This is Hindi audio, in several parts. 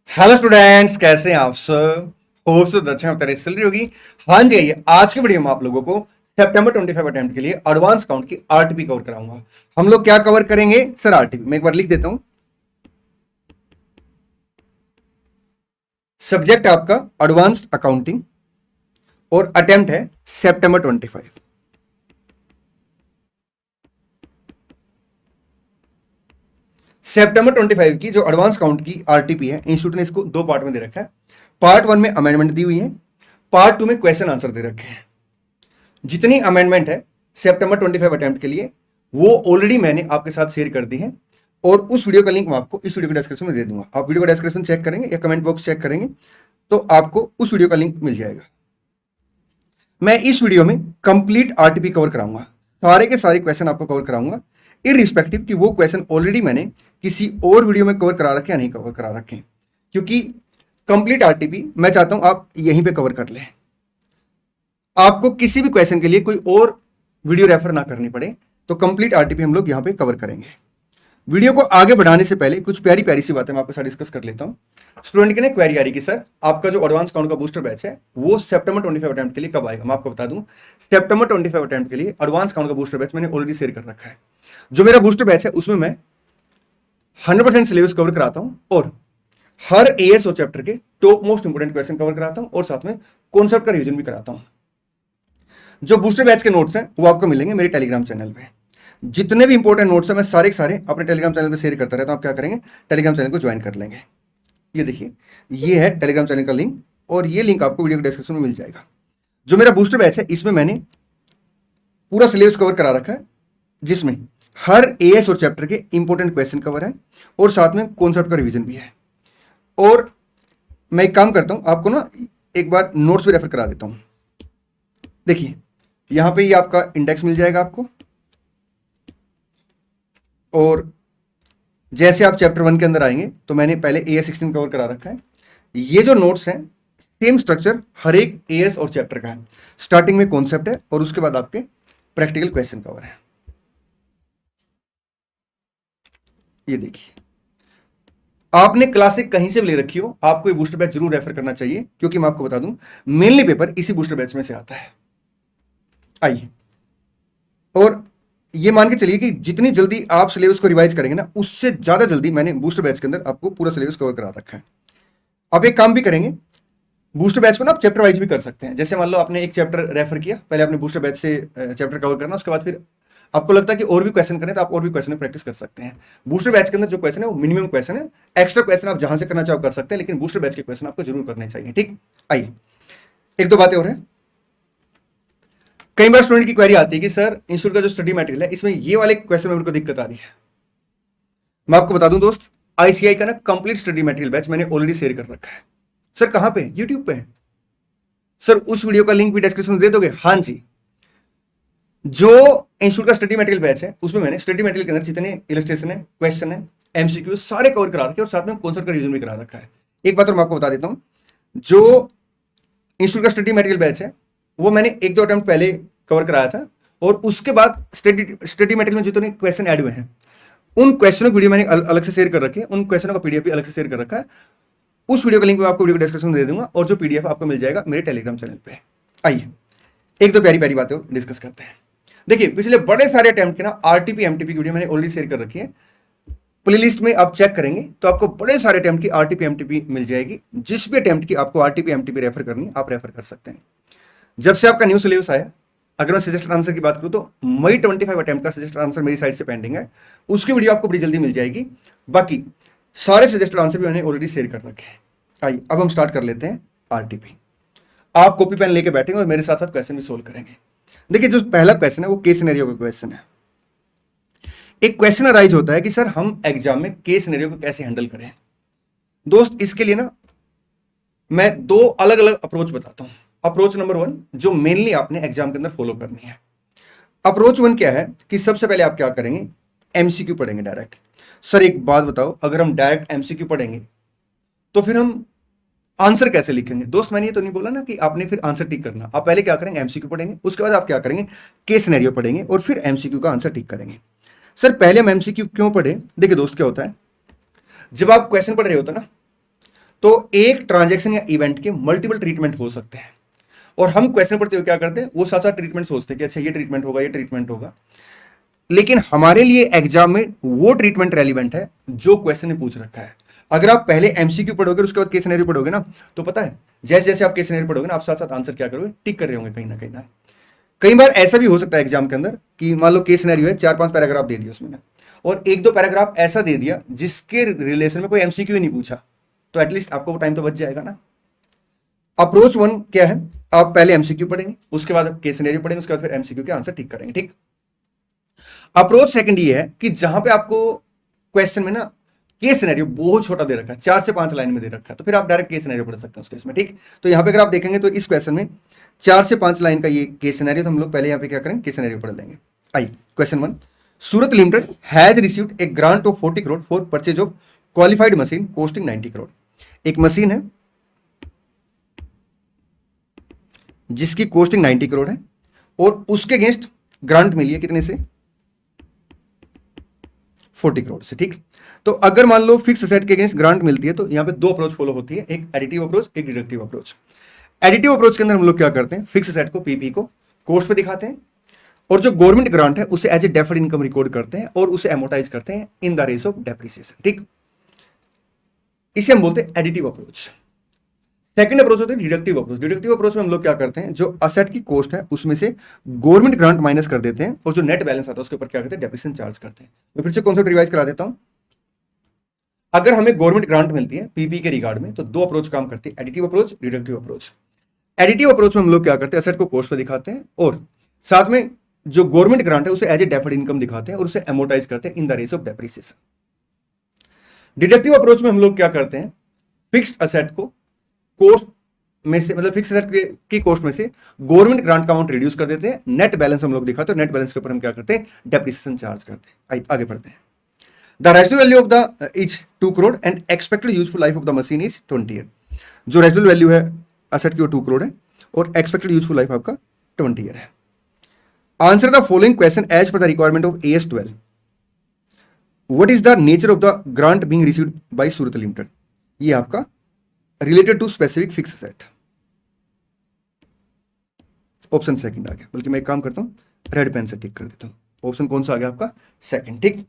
हेलो स्टूडेंट्स, कैसे हैं आप सब। होप सो अच्छा तरह चल रही होगी। हाँ जी, आइए आज के वीडियो में आप लोगों को सितंबर 25 अटेम्प्ट के लिए एडवांस काउंट की आरटीपी कवर कराऊंगा। हम लोग क्या कवर करेंगे सर? आरटीपी मैं एक बार लिख देता हूं। सब्जेक्ट आपका एडवांस अकाउंटिंग और अटेम्प्ट है सितंबर 25। सितंबर 25 की जो एडवांस काउंट की आरटीपी है, इंस्टीट्यूट ने इसको दो पार्ट में दे रखा है। पार्ट 1 में अमेंडमेंट दी हुई है, पार्ट 2 में क्वेश्चन आंसर दे रखे हैं। जितनी अमेंडमेंट है सितंबर 25 अटेम्प्ट के लिए वो ऑलरेडी मैंने आपके साथ शेयर कर दी है, और उस वीडियो का लिंक मैं आपको इस वीडियो के डिस्क्रिप्शन में दे दूंगा। आप वीडियो का डिस्क्रिप्शन चेक करेंगे या कमेंट बॉक्स चेक करेंगे तो आपको उस वीडियो का लिंक मिल जाएगा। मैं इस वीडियो में कंप्लीट आरटीपी कवर कराऊंगा, सारे के सारे क्वेश्चन आपको कवर कराऊंगा, इररिस्पेक्टिव कि वो क्वेश्चन ऑलरेडी मैंने किसी और वीडियो में कवर करा रखे या नहीं कवर करा रखे, क्योंकि कंप्लीट आरटीपी मैं चाहता हूं आप यहीं पे कवर कर लें। आपको किसी भी क्वेश्चन के लिए कोई और वीडियो रेफर ना करनी पड़े, तो कंप्लीट आरटीपी हम लोग यहां पे कवर करेंगे। वीडियो को आगे बढ़ाने से पहले कुछ प्यारी प्यारी सी बातें मैं आपके साथ डिस्कस कर लेता हूं। स्टूडेंट की ना क्वेरी आ रही कि सर आपका जो एडवांस काउंट का बूस्टर बैच है वो सितंबर 25 अटेम्प्ट के लिए कब आएगा। मैं आपको बता दूं, सितंबर 25 अटेम्प्ट के लिए एडवांस काउंट का बूस्टर बैच मैंने ऑलरेडी शेयर कर रखा है। जो मेरा बूस्टर बैच है उसमें मैं 100% सिलेबस कवर कराता हूं, और हर एएसओ चैप्टर के top most important question cover कराता हूं, और साथ में कॉन्सेप्ट का रिवीजन भी कराता हूं। जो बूस्टर बैच के नोट्स हैं वो आपको मिलेंगे मेरे टेलीग्राम चैनल पे। जितने भी इंपॉर्टेंट नोट्स हैं मैं सारे के सारे अपने टेलीग्राम चैनल पे शेयर करता रहता हूं। आप क्या करेंगे, टेलीग्राम चैनल को ज्वाइन कर लेंगे। ये देखिए, ये है टेलीग्राम चैनल का लिंक, और ये लिंक आपको वीडियो के डिस्क्रिप्शन में मिल जाएगा। जो मेरा बूस्टर बैच है इसमें मैंने पूरा सिलेबस कवर करा रखा है, जिसमें हर एएस और चैप्टर के इंपॉर्टेंट क्वेश्चन कवर है, और साथ में कॉन्सेप्ट का रिवीजन भी है। और मैं एक काम करता हूं, आपको ना एक बार नोट्स भी रेफर करा देता हूं। देखिए, यहां पे ये आपका इंडेक्स मिल जाएगा आपको, और जैसे आप चैप्टर 1 के अंदर आएंगे तो मैंने पहले एएस 16 कवर करा रखा है। ये जो नोट्स हैं सेम स्ट्रक्चर हर एक एएस और चैप्टर का है। स्टार्टिंग में कॉन्सेप्ट है और उसके बाद आपके प्रैक्टिकल क्वेश्चन कवर है। ये देखिए, आपने क्लासिक कहीं से भी ले रखी हो, आपको ये बूस्टर बैच जरूर रेफर करना चाहिए, क्योंकि मैं आपको बता दूं मेनली पेपर इसी बूस्टर बैच में से आता है। आइए, और ये मान के चलिए कि जितनी जल्दी आप सिलेबस को रिवाइज करेंगे ना, उससे ज्यादा जल्दी मैंने बूस्टर बैच के अंदर आपको पूरा सिलेबस कवर करा रखा है। आप एक काम भी करेंगे, बूस्टर बैच को ना आप चैप्टर वाइज भी कर सकते हैं। जैसे मान लो आपने एक चैप्टर रेफर किया, पहले आपने बूस्टर बैच से चैप्टर कवर करना, उसके बाद फिर आपको लगता है कि और भी क्वेश्चन करने, तो आप और भी क्वेश्चन प्रैक्टिस कर सकते हैं। बूस्टर बैच के अंदर जो क्वेश्चन है वो मिनिमम क्वेश्चन है, एक्स्ट्रा क्वेश्चन आप जहां से करना चाहो कर सकते हैं, लेकिन बूस्टर बैच के क्वेश्चन आपको जरूर करने चाहिए। ठीक, आइए एक दो बातें और हैं। कई बार स्टूडेंट की क्वेरी आती है कि सर इंस्टीट्यूट का जो स्टडी मटेरियल है इसमें ये वाले क्वेश्चन में मेरे को दिक्कत आ रही है। मैं आपको बता दूं दोस्त, आईसीआई का ना कंप्लीट स्टडी मटेरियल बैच मैंने ऑलरेडी शेयर कर रखा है। सर कहां पे? यूट्यूब पे है। सर उस वीडियो का लिंक भी डिस्क्रिप्शन में दे दोगे? हाँ जी। जो इंस्टीट्यूट का स्टडी मटेरियल बैच है उसमें मैंने स्टडी मटेरियल के अंदर जितने इलस्ट्रेशन है, क्वेश्चन है, एमसीक्यू सारे कवर करा रखे, और साथ में कॉन्सेप्ट का रिवीजन भी करा रखा है। एक बात और मैं आपको बता देता हूं, जो इंस्टीट्यूट का स्टडी मटेरियल बैच है वो मैंने एक दो अटेम्प्ट पहले कवर कराया था, और उसके बाद स्टडी मटेरियल में जितने क्वेश्चन ऐड हुए हैं उन क्वेश्चनों की वीडियो मैंने अलग से शेयर कर रखी है, उन क्वेश्चनों का पीडीएफ भी अलग से शेयर कर रखा है। उस वीडियो का लिंक मैं आपको वीडियो डिस्क्रिप्शन में दे दूंगा, और जो पीडीएफ आपको मिल जाएगा मेरे टेलीग्राम चैनल पे। आइए एक दो प्यारी प्यारी बातें और डिस्कस करते हैं। देखिए, पिछले बड़े सारे अटेम्प्ट के ना आरटीपी एमटीपी की वीडियो मैंने ऑलरेडी शेयर कर रखी है। प्लेलिस्ट में आप चेक करेंगे तो आपको बड़े सारे अटेम्प्ट की आरटीपी एमटीपी मिल जाएगी। जिस भी अटेम्प्ट की आपको आरटीपी एमटीपी रेफर करनी आप रेफर कर सकते हैं। जब से आपका न्यू सिलेबस आया, अगर मैं सजेस्टेड आंसर की बात करूं तो मई 25 अटेम्प्ट का सजेस्टेड आंसर मेरी साइड से पेंडिंग है, उसकी वीडियो आपको बड़ी जल्दी मिल जाएगी। बाकी सारे सजेस्टेड आंसर भी मैंने ऑलरेडी शेयर कर रखे हैं। आइए अब हम स्टार्ट कर लेते हैं आरटीपी। आप कॉपी पेन लेके बैठेंगे और मेरे साथ साथ क्वेश्चन भी सोल्व करेंगे। देखिए, जो पहला क्वेश्चन है वो केस सिनेरियो का क्वेश्चन है। एक क्वेश्चन अराइज होता है कि सर हम एग्जाम में केस सिनेरियो को कैसे हैंडल करें। दोस्त, इसके लिए ना मैं दो अलग अलग अप्रोच बताता हूं। अप्रोच नंबर 1 जो मेनली आपने एग्जाम के अंदर फॉलो करनी है। अप्रोच 1 क्या है कि सबसे पहले आप क्या करेंगे, एमसीक्यू पढ़ेंगे डायरेक्ट। सर एक बात बताओ, अगर हम डायरेक्ट एमसीक्यू पढ़ेंगे तो फिर हम आंसर कैसे लिखेंगे? दोस्त, मैंने ये तो नहीं बोला ना कि आपने फिर आंसर टिक करना। आप पहले क्या करेंगे, एमसीक्यू पढ़ेंगे, उसके बाद आप क्या करेंगे, केस सिनेरियो पढ़ेंगे, और फिर एमसीक्यू का आंसर टिक करेंगे। सर पहले हम एमसीक्यू क्यों पढ़े? देखिए दोस्त, क्या होता है, जब आप क्वेश्चन पढ़ रहे होते ना तो एक ट्रांजैक्शन या इवेंट के मल्टीपल ट्रीटमेंट हो सकते हैं, और हम क्वेश्चन पढ़ते हुए क्या करते हैं, वो साथ साथ ट्रीटमेंट सोचते हैं कि अच्छा ये ट्रीटमेंट होगा, ये ट्रीटमेंट होगा। लेकिन हमारे लिए एग्जाम में वो ट्रीटमेंट रेलिवेंट है जो क्वेश्चन ने पूछ रखा है। अगर आप पहले एमसीक्यू पढ़ोगे, उसके बाद केस सिनेरियो पढ़ोगे ना, तो पता है जैसे जैसे आप केस सिनेरियो पढ़ोगे ना, आप साथ साथ आंसर क्या करोगे, टिक कर रहे होंगे कहीं ना कहीं ना। कई बार ऐसा भी हो सकता है एग्जाम के अंदर कि मान लो केस सिनेरियो है, 4-5 पैराग्राफ दे दिया उसमें, और 1-2 पैराग्राफ ऐसा दे दिया जिसके रिलेशन में कोई एमसीक्यू ही नहीं पूछा, तो एटलीस्ट आपको वो टाइम तो बच जाएगा ना। अप्रोच 1 क्या है, आप पहले एमसीक्यू पढ़ेंगे, उसके बाद केस सिनेरियो पढ़ेंगे, उसके बाद फिर एमसीक्यू के आंसर टिक करेंगे, ठीक। अप्रोच सेकंड ये है कि जहां पे आपको क्वेश्चन में ना केस सिनेरियो बहुत छोटा दे रखा है, 4 से 5 लाइन में दे रखा है, तो फिर आप डायरेक्ट केस सिनेरियो पढ़ सकते हैं उस केस में, ठीक। तो यहां पे अगर आप देखेंगे तो इस क्वेश्चन में 4 से 5 लाइन का ये केस सिनेरियो, तो हम लोग पहले यहां पे क्या करेंगे, केस सिनेरियो पढ़ लेंगे। I question 1, Surat limited has received a grant of 40 crore for purchase of qualified machine costing 90 crore. एक मशीन है जिसकी कॉस्टिंग 90 करोड़ है, और उसके अगेंस्ट ग्रांट मिली है कितने से, 40 करोड़ से, ठीक। तो अगर मान लो फिक्स असेट के अगेंस्ट ग्रांट मिलती है, तो यहां पे 2 अप्रोच फॉलो होती है, एक एडिटिव अप्रोच, एक डिडक्टिव अप्रोच। एडिटिव अप्रोच के अंदर हम लोग क्या करते हैं, फिक्स असेट को पीपी को कॉस्ट पे दिखाते हैं, और जो गवर्नमेंट ग्रांट है उसे as a deferred income record करते हैं और उसे एमोटाइज करते हैं in the race of depreciation, ठीक। इसे हम बोलते हैं एडिटिव अप्रोच। सेकंड अप्रोच होता है डिडक्टिव अप्रोच। डिडक्टिव अप्रोच में हम लोग क्या करते हैं, जो असेट की कॉस्ट है उसमें से गवर्नमेंट ग्रांट माइनस कर देते हैं, और जो नेट बैलेंस आता है उसके ऊपर क्या करते हैं, डेप्रिसिएशन चार्ज करते हैं। मैं फिर से कॉन्सेप्ट रिवाइज करा देता हूं। अगर हमें गवर्नमेंट ग्रांट मिलती है पीपी के रिगार्ड में, तो 2 अप्रोच काम करती है, additive approach, deductive approach. Additive approach में हम लोग क्या करते हैं, असेट को कॉस्ट पे दिखाते हैं, और साथ में जो गवर्नमेंट ग्रांट है उसे एज ए डेफर्ड इनकम दिखाते हैं और उसे एमोटाइज करते हैं in the race of depreciation. Deductive approach में हम लोग क्या करते हैं, फिक्स्ड असेट को कॉस्ट में से, मतलब फिक्स असेट की कॉस्ट में से गवर्नमेंट ग्रांट का अमाउंट रिड्यूस कर देते हैं, नेट बैलेंस हम लोग दिखाते हैं, नेट बैलेंस के ऊपर हम क्या करते हैं, डेप्रिसिएशन चार्ज करते हैं। आगे बढ़ते हैं। The residual value of the is 2 crore and expected useful life of the machine is 20 year. जो रेजिडुअल वैल्यू है असेट की वो 2 करोड़ है, और एक्सपेक्टेड यूजफुल लाइफ आपका 20 ईयर है। Answer the following question as per the requirement of AS 12। What is the nature of the grant being received by Surat limited. ये आपका related to specific fix asset. Option second आ गया, बल्कि मैं एक काम करता हूं, रेड पेन से टिक कर देता हूं। ऑप्शन कौन सा आ गया आपका, सेकंड, ठीक।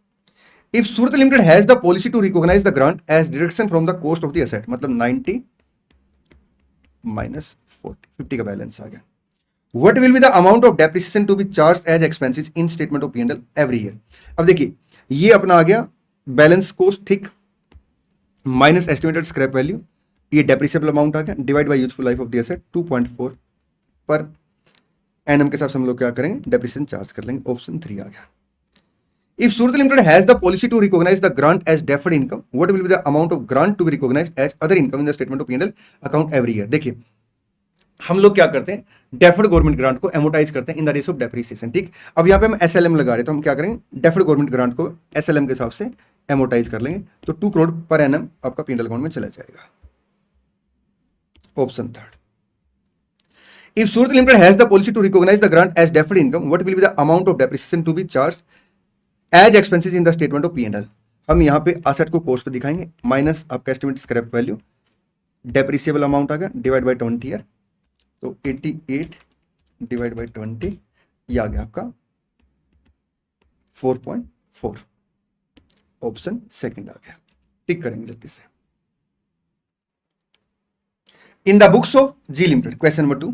If Surat limited has the policy to recognise the grant as deduction from the cost of the asset, मतलब 90 माइनस 50 का बैलेंस आ गया। What will be the amount of depreciation to be charge as expenses in statement of P&L every year. अब देखिए ये अपना आ गया बैलेंस कॉस्ट, ठीक, माइनस एस्टिमेटेड स्क्रैप वैल्यू, ये डेप्रिसिएबल अमाउंट आ गया, divide by useful life of the asset 2.4 per annum के साथ हम लोग क्या करेंगे, डेप्रिसिएशन चार्ज कर लेंगे। ऑप्शन 3 आ गया। If Surat limited has the policy to recognise the grant as deferred income, what will be the amount of grant to be recognised as other income in the statement of P&L account every year. देखिए हम लोग क्या करते हैं, डेफर्ड गवर्नमेंट ग्रांट को एमोटाइज करते हैं in the race of depreciation, ठीक। अब यहाँ पे हम SLM लगा रहे, तो हम क्या करेंगे, डेफर्ड गवर्नमेंट ग्रांट को SLM के हिसाब से एमोटाइज कर लेंगे, तो 2 करोड़ पर एनम आपका P&L अकाउंट में चला जाएगा। Option 3। If Surat Limited has the policy to recognize the grant as deferred income, what will be the amount of depreciation to be charged as expenses in the statement of P&L? हम यहाँ पे असेट को कॉस्ट पे दिखाएंगे, माइनस आपका estimate scrap value, depreciable amount आ गया, डिवाइड बाय 20 ईयर, तो 88 डिवाइड बाय 20 ये आ गया आपका 4.4। ऑप्शन सेकंड आ गया, टिक करेंगे जल्दी से। In the books of G limited, question number 2,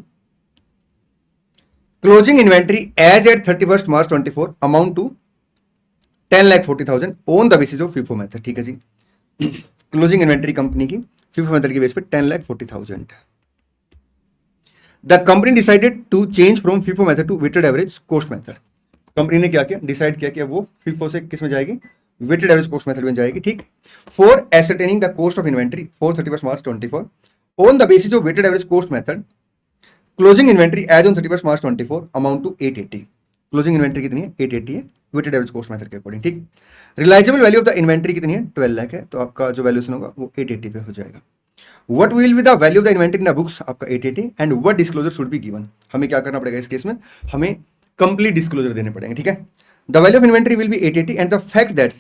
closing inventory as at 31 March 24 amount to 10,40,000 on the basis of FIFO method, ठीक है जी। क्लोजिंग इन्वेंट्री कंपनी की FIFO मेथड के बेस पे 10,40,000। The company decided to change from FIFO method to weighted average cost method. Company ने क्या किया, डिसाइड किया कि वो FIFO से किस में जाएगी, वेटेड एवरेज कॉस्ट मेथड में जाएगी, ठीक। For ascertaining the cost of inventory for 31 March 24 on the basis of weighted average cost method, closing inventory as on 31 March 24 amount to 880। Closing inventory कितनी है, 880 है, वेटेड एवरेज कॉस्ट मेथड के अकॉर्डिंग, ठीक। Realisable value of the inventory कितनी है, 12 लाख है, तो आपका जो वैल्यूशन होगा वो 880 पे हो जाएगा। What will be the value of the inventory in the books, आपका 880, and what disclosure should be given. हमें क्या करना पड़ेगा इस केस में, हमें कंप्लीट डिस्क्लोजर देने पड़ेंगे, ठीक है। The value of inventory will be 880 and the fact that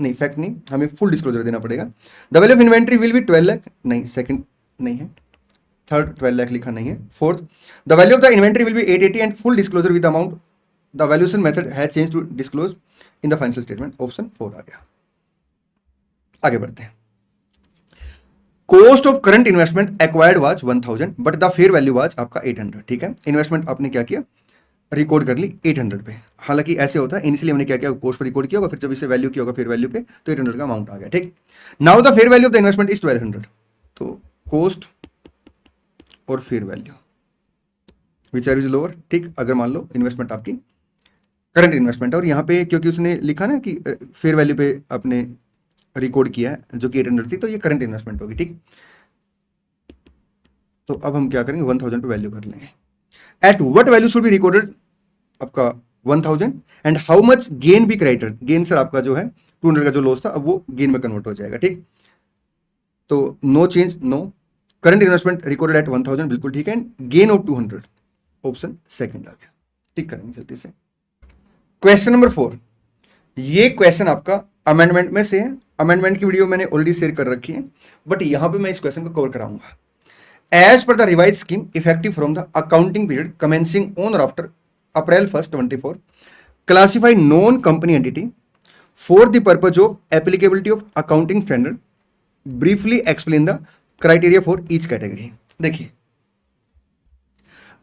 नहीं, फैक्ट नहीं, हमें फुल डिस्क्लोजर देना पड़ेगा। The value of inventory will B 12 lakh, नहीं, सेकंड नहीं है, थर्ड 12 लाख लिखा नहीं है। Fourth, the value of the inventory will be 880 and full disclosure with amount the valuation method has change to disclose in the financial statement. Option 4 आ गया। आगे बढ़ते हैं। Cost of current investment acquired was 1000 but the fair value was आपका 800। ठीक है, इन्वेस्टमेंट आपने क्या किया, रिकॉर्ड कर ली 800 पे। हालांकि ऐसे होता है, इनिशियली हमने क्या किया, कॉस्ट पर रिकॉर्ड किया होगा, फिर जब इसे वैल्यू किया होगा फेयर वैल्यू पे तो 800 का अमाउंट आ गया। ठीक, now the fair value of the investment is 1200। तो कॉस्ट और fair value which are is lower. ठीक, अगर मान लो इन्वेस्टमेंट आपकी करंट इन्वेस्टमेंट है और यहाँ पे क्योंकि उसने लिखा ना कि फेयर वैल्यू पे अपने रिकॉर्ड किया है जो कि 800 थी, तो ये करंट इन्वेस्टमेंट होगी। ठीक, तो अब हम क्या करेंगे, 1000 पे वैल्यू कर लेंगे। At what value should be recorded आपका 1000 and how much gain be credited. Gain sir आपका जो है 200 का जो लॉस था अब वो गेन में कन्वर्ट हो जाएगा। ठीक, तो no change, no. Current investment recorded at 1000 बिल्कुल ठीक है, and gain of 200 option second आ गया। टिक करेंगे जल्दी से। क्वेश्चन नंबर 4, ये क्वेश्चन आपका अमेंडमेंट में से है। अमेंडमेंट की वीडियो मैंने ऑलरेडी शेयर कर रखी है, बट यहां पे मैं इस क्वेश्चन को कवर कराऊंगा। As per the revise scheme effective from the accounting period commencing on or after April 1st 24, classify non-company entity for the purpose of applicability of accounting standard. Briefly explain the criteria for each category. देखिए,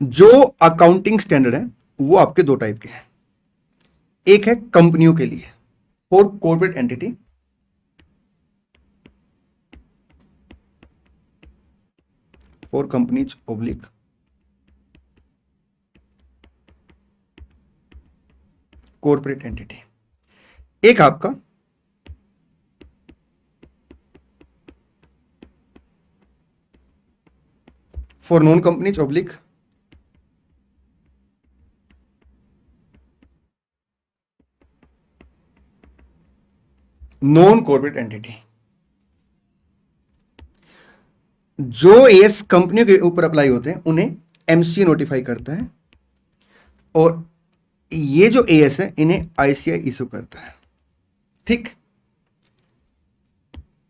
जो अकाउंटिंग स्टैंडर्ड है वो आपके दो टाइप के हैं। एक है कंपनियों के लिए for corporate entity, for companies oblique corporate entity. एक आपका for non companies oblique non corporate entity. जो एएस कंपनियों के ऊपर अप्लाई होते हैं उन्हें एमसीए नोटिफाई करता है, और ये जो एएस है इन्हें आईसीआई इशू करता है। ठीक,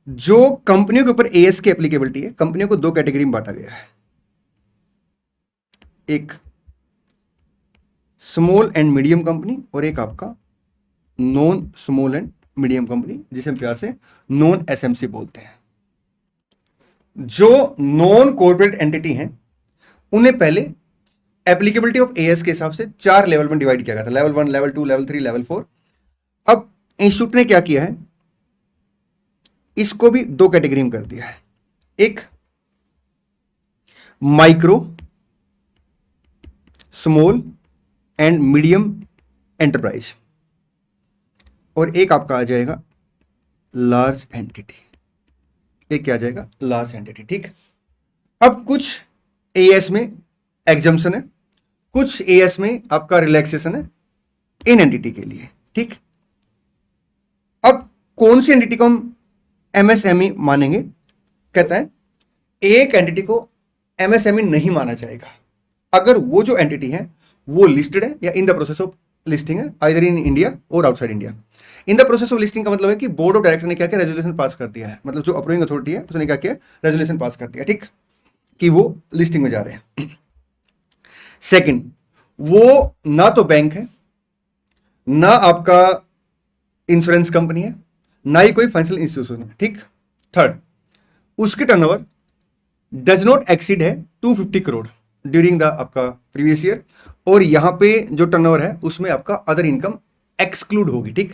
जो कंपनियों के ऊपर एएस की एप्लीकेबिलिटी है, कंपनियों को दो कैटेगरी में बांटा गया है। एक स्मॉल एंड मीडियम कंपनी और एक आपका non small and medium company, जिसे हम प्यार से नॉन एसएमसी बोलते हैं। जो नॉन कॉर्पोरेट एंटिटी हैं उन्हें पहले एप्लीकेबिलिटी ऑफ एएस के हिसाब से 4 लेवल में डिवाइड किया गया था, लेवल 1, लेवल 2, लेवल 3, लेवल 4। अब इंस्टीट्यूट ने क्या किया है, इसको भी दो कैटेगरी में कर दिया है। एक micro small and medium enterprise, और एक आपका आ जाएगा लार्ज एंटिटी। एक क्या आ जाएगा, लार्ज एंटिटी। ठीक, अब कुछ एएस में एग्जम्पशन है, कुछ एएस में आपका रिलैक्सेशन है इन एंटिटी के लिए। ठीक, अब कौन सी एंटिटी को हम एमएसएमई मानेंगे, कहता है एक एंटिटी को एमएसएमई नहीं माना जाएगा अगर वो जो एंटिटी है वो लिस्टेड है या इन द प्रोसेस ऑफ लिस्टिंग है, आइदर इन इंडिया और outside India. In the process of listing का मतलब है कि बोर्ड ऑफ डायरेक्टर ने क्या किया, रेजोल्यूशन पास कर दिया है, मतलब जो अप्रूविंग अथॉरिटी है उसने क्या किया, रेजोल्यूशन पास कर दिया। ठीक, कि वो लिस्टिंग में जा रहे हैं। सेकंड, वो ना तो बैंक है, ना आपका इंश्योरेंस कंपनी है, ना ही कोई फाइनेंशियल इंस्टीट्यूशन है। ठीक, थर्ड, उसकी टर्नओवर डज नॉट एक्सीड है 250 करोड़ ड्यूरिंग द आपका प्रीवियस ईयर, और यहां पे जो टर्नओवर है उसमें आपका अदर इनकम एक्सक्लूड होगी। ठीक,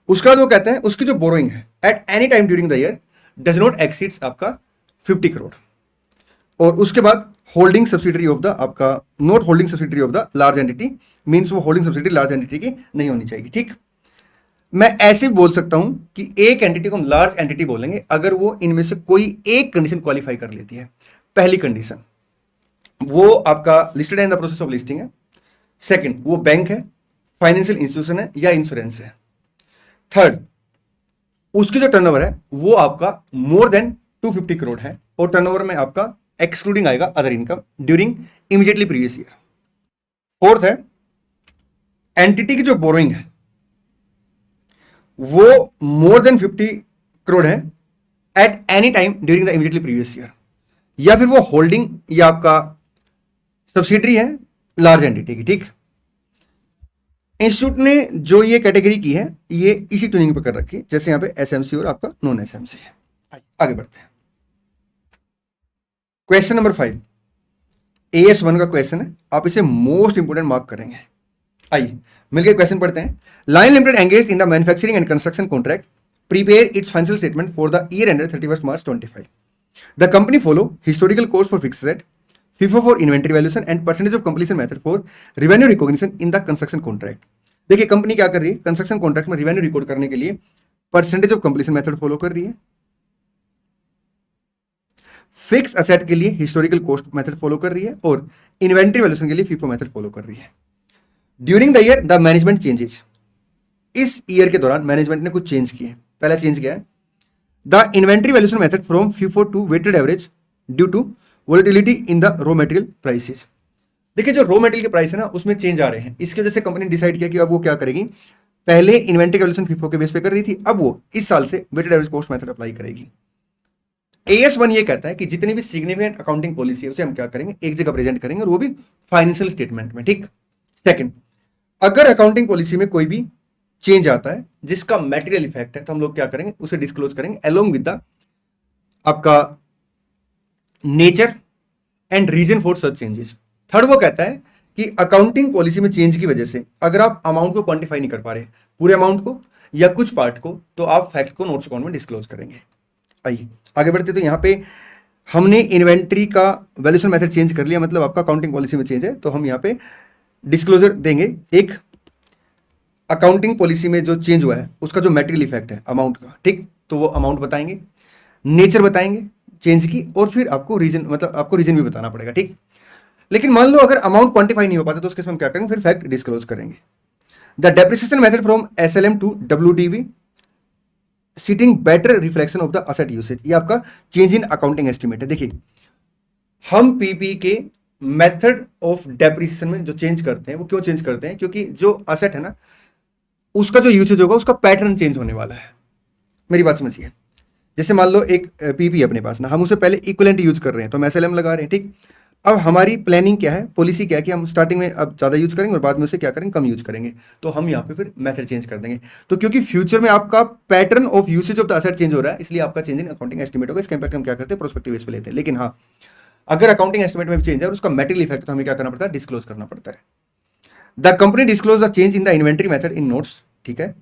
उसका जो कहते हैं उसकी जो बोरोइंग है at any time during the year does not exceeds आपका 50 करोड़, और उसके बाद होल्डिंग सब्सिडरी ऑफ द आपका not holding subsidiary of the large entity, means वो होल्डिंग सब्सिडरी लार्ज एंटिटी की नहीं होनी चाहिए। ठीक, मैं ऐसे भी बोल सकता हूं कि एक एंटिटी को हम लार्ज एंटिटी बोलेंगे अगर वो इनमें से कोई एक कंडीशन क्वालिफाई कर लेती है। पहली कंडीशन, वो आपका लिस्टेड है इन द प्रोसेस ऑफ लिस्टिंग है। सेकंड, वो बैंक है, फाइनेंशियल इंस्टीट्यूशन है या इंश्योरेंस है। थर्ड, उसकी जो टर्नओवर है वो आपका मोर देन 250 करोड़ है, और टर्नओवर में आपका एक्सक्लूडिंग आएगा other income during immediately previous year. Fourth है, एंटिटी की जो बोरोइंग है वो मोर देन 50 करोड़ है at any time during the immediately previous year, या फिर वो होल्डिंग या आपका सब्सिडरी है लार्ज एंटिटी की। ठीक, इंस्टीट्यूट ने जो ये कैटेगरी की है ये इसी ट्यूनिंग पे कर रखी है, जैसे यहां पे एसएमसी और आपका नॉन एसएमसी है। आगे बढ़ते हैं। क्वेश्चन नंबर 5 AS1 का क्वेश्चन है, आप इसे मोस्ट इंपोर्टेंट मार्क करेंगे। आइए मिलकर क्वेश्चन पढ़ते हैं। Line limited engage in the manufacturing and construction contract prepare it's financial statement for the year ended 31 March 25। The company follow historical course for fixed asset, FIFO for inventory valuation and percentage of completion method for revenue recognition in the construction contract. देखिए कंपनी क्या कर रही है, कंस्ट्रक्शन कॉन्ट्रैक्ट में रेवेन्यू रिकॉर्ड करने के लिए percentage of completion method follow कर रही है, फिक्स असेट के लिए हिस्टोरिकल कॉस्ट मेथड फॉलो कर रही है, और इन्वेंटरी वैल्यूएशन के लिए FIFO मेथड फॉलो कर रही है। During the year the management changes, इस ईयर के दौरान मैनेजमेंट ने कुछ चेंज किए। पहला चेंज क्या है, the inventory valuation method from FIFO to weighted average due to volatility in the raw material prices. देखिए जो रॉ मटेरियल के प्राइस है ना उसमें चेंज आ रहे हैं, इसकी वजह से कंपनी ने डिसाइड किया कि अब वो क्या करेगी, पहले इन्वेंटरी वैल्यूएशन FIFO के बेस पे कर रही थी, अब वो इस साल से weighted average cost method apply करेगी। AS1 ये कहता है कि जितनी भी सिग्निफिकेंट अकाउंटिंग पॉलिसी है उसे हम क्या करेंगे, एक जगह प्रेजेंट करेंगे, और वो भी फाइनेंशियल स्टेटमेंट में। ठीक, सेकंड, अगर अकाउंटिंग पॉलिसी में कोई भी चेंज आता है जिसका मटेरियल इफेक्ट है तो हम लोग क्या करेंगे, उसे डिस्क्लोज करेंगे अलोंग विद द आपका nature and reason for such changes. Third वो कहता है कि अकाउंटिंग पॉलिसी में चेंज की वजह से अगर आप अमाउंट को क्वांटिफाई नहीं कर पा रहे, पूरे अमाउंट को या कुछ पार्ट को, तो आप फैक्ट को नोट्स अकाउंट में डिस्क्लोज करेंगे। आइए आगे बढ़ते, तो यहाँ पे हमने इन्वेंट्री का वैल्यूएशन मेथड चेंज कर लिया, मतलब आपका अकाउंटिंग पॉलिसी में चेंज है, तो हम यहाँ पे डिस्क्लोजर देंगे। एक, अकाउंटिंग पॉलिसी में जो चेंज हुआ है उसका जो मटेरियल इफेक्ट है अमाउंट का, ठीक, तो वो अमाउंट बताएंगे, नेचर बताएंगे चेंज की, और फिर आपको रीजन, मतलब आपको रीजन भी बताना पड़ेगा। ठीक, लेकिन मान लो अगर अमाउंट क्वांटिफाई नहीं हो पाता तो उसके हम क्या करेंगे, फिर फैक्ट डिस्क्लोज करेंगे। The depreciation method from SLM to WDV citing better reflection of the asset usage, ये आपका चेंज इन अकाउंटिंग एस्टिमेट है। देखिए हम पीपी के मेथड ऑफ डेप्रिसिएशन में जो चेंज करते हैं वो क्यों चेंज करते हैं, क्योंकि जो असेट है ना उसका जो यूसेज होगा उसका पैटर्न चेंज होने वाला है। मेरी बात समझिए, जैसे मान लो एक पीपी अपने पास ना, हम उसे पहले इक्विवेलेंट यूज कर रहे हैं तो हम SLM लगा रहे हैं। ठीक, अब हमारी प्लानिंग क्या है, पॉलिसी क्या है कि हम स्टार्टिंग में अब ज़्यादा यूज करेंगे और बाद में उसे क्या करेंगे, कम यूज करेंगे, तो हम यहाँ पे फिर मेथड चेंज कर देंगे। तो क्योंकि फ्यूचर में आपका pattern of usage of the asset change हो रहा है, इसलिए आपका चेंज इन अकाउंटिंग एस्टिमेट होगा। इसका इंपैक्ट हम क्या करते हैं, प्रोस्पेक्टिव बेस पे लेते हैं। लेकिन हाँ, अगर अकाउंटिंग एस्टिमेट में चेंज है और उसका मेटेरियल इफेक्ट, तो हमें क्या करना पड़ता है, डिस्क्लोज करना पड़ता है। The company disclose the change in the inventory method in notes, ठीक है,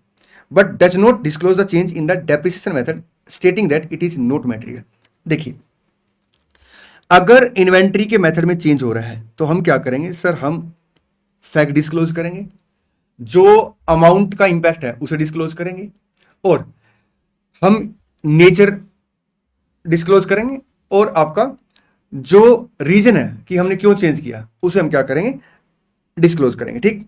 but does not disclose the change in the depreciation method stating that it is not material. देखिए अगर इन्वेंट्री के मेथड में चेंज हो रहा है तो हम क्या करेंगे सर, हम फैक्ट डिस्क्लोज करेंगे, जो अमाउंट का इंपैक्ट है उसे डिस्क्लोज करेंगे, और हम नेचर डिस्क्लोज करेंगे, और आपका जो रीजन है कि हमने क्यों चेंज किया उसे हम क्या करेंगे, डिस्क्लोज करेंगे। ठीक,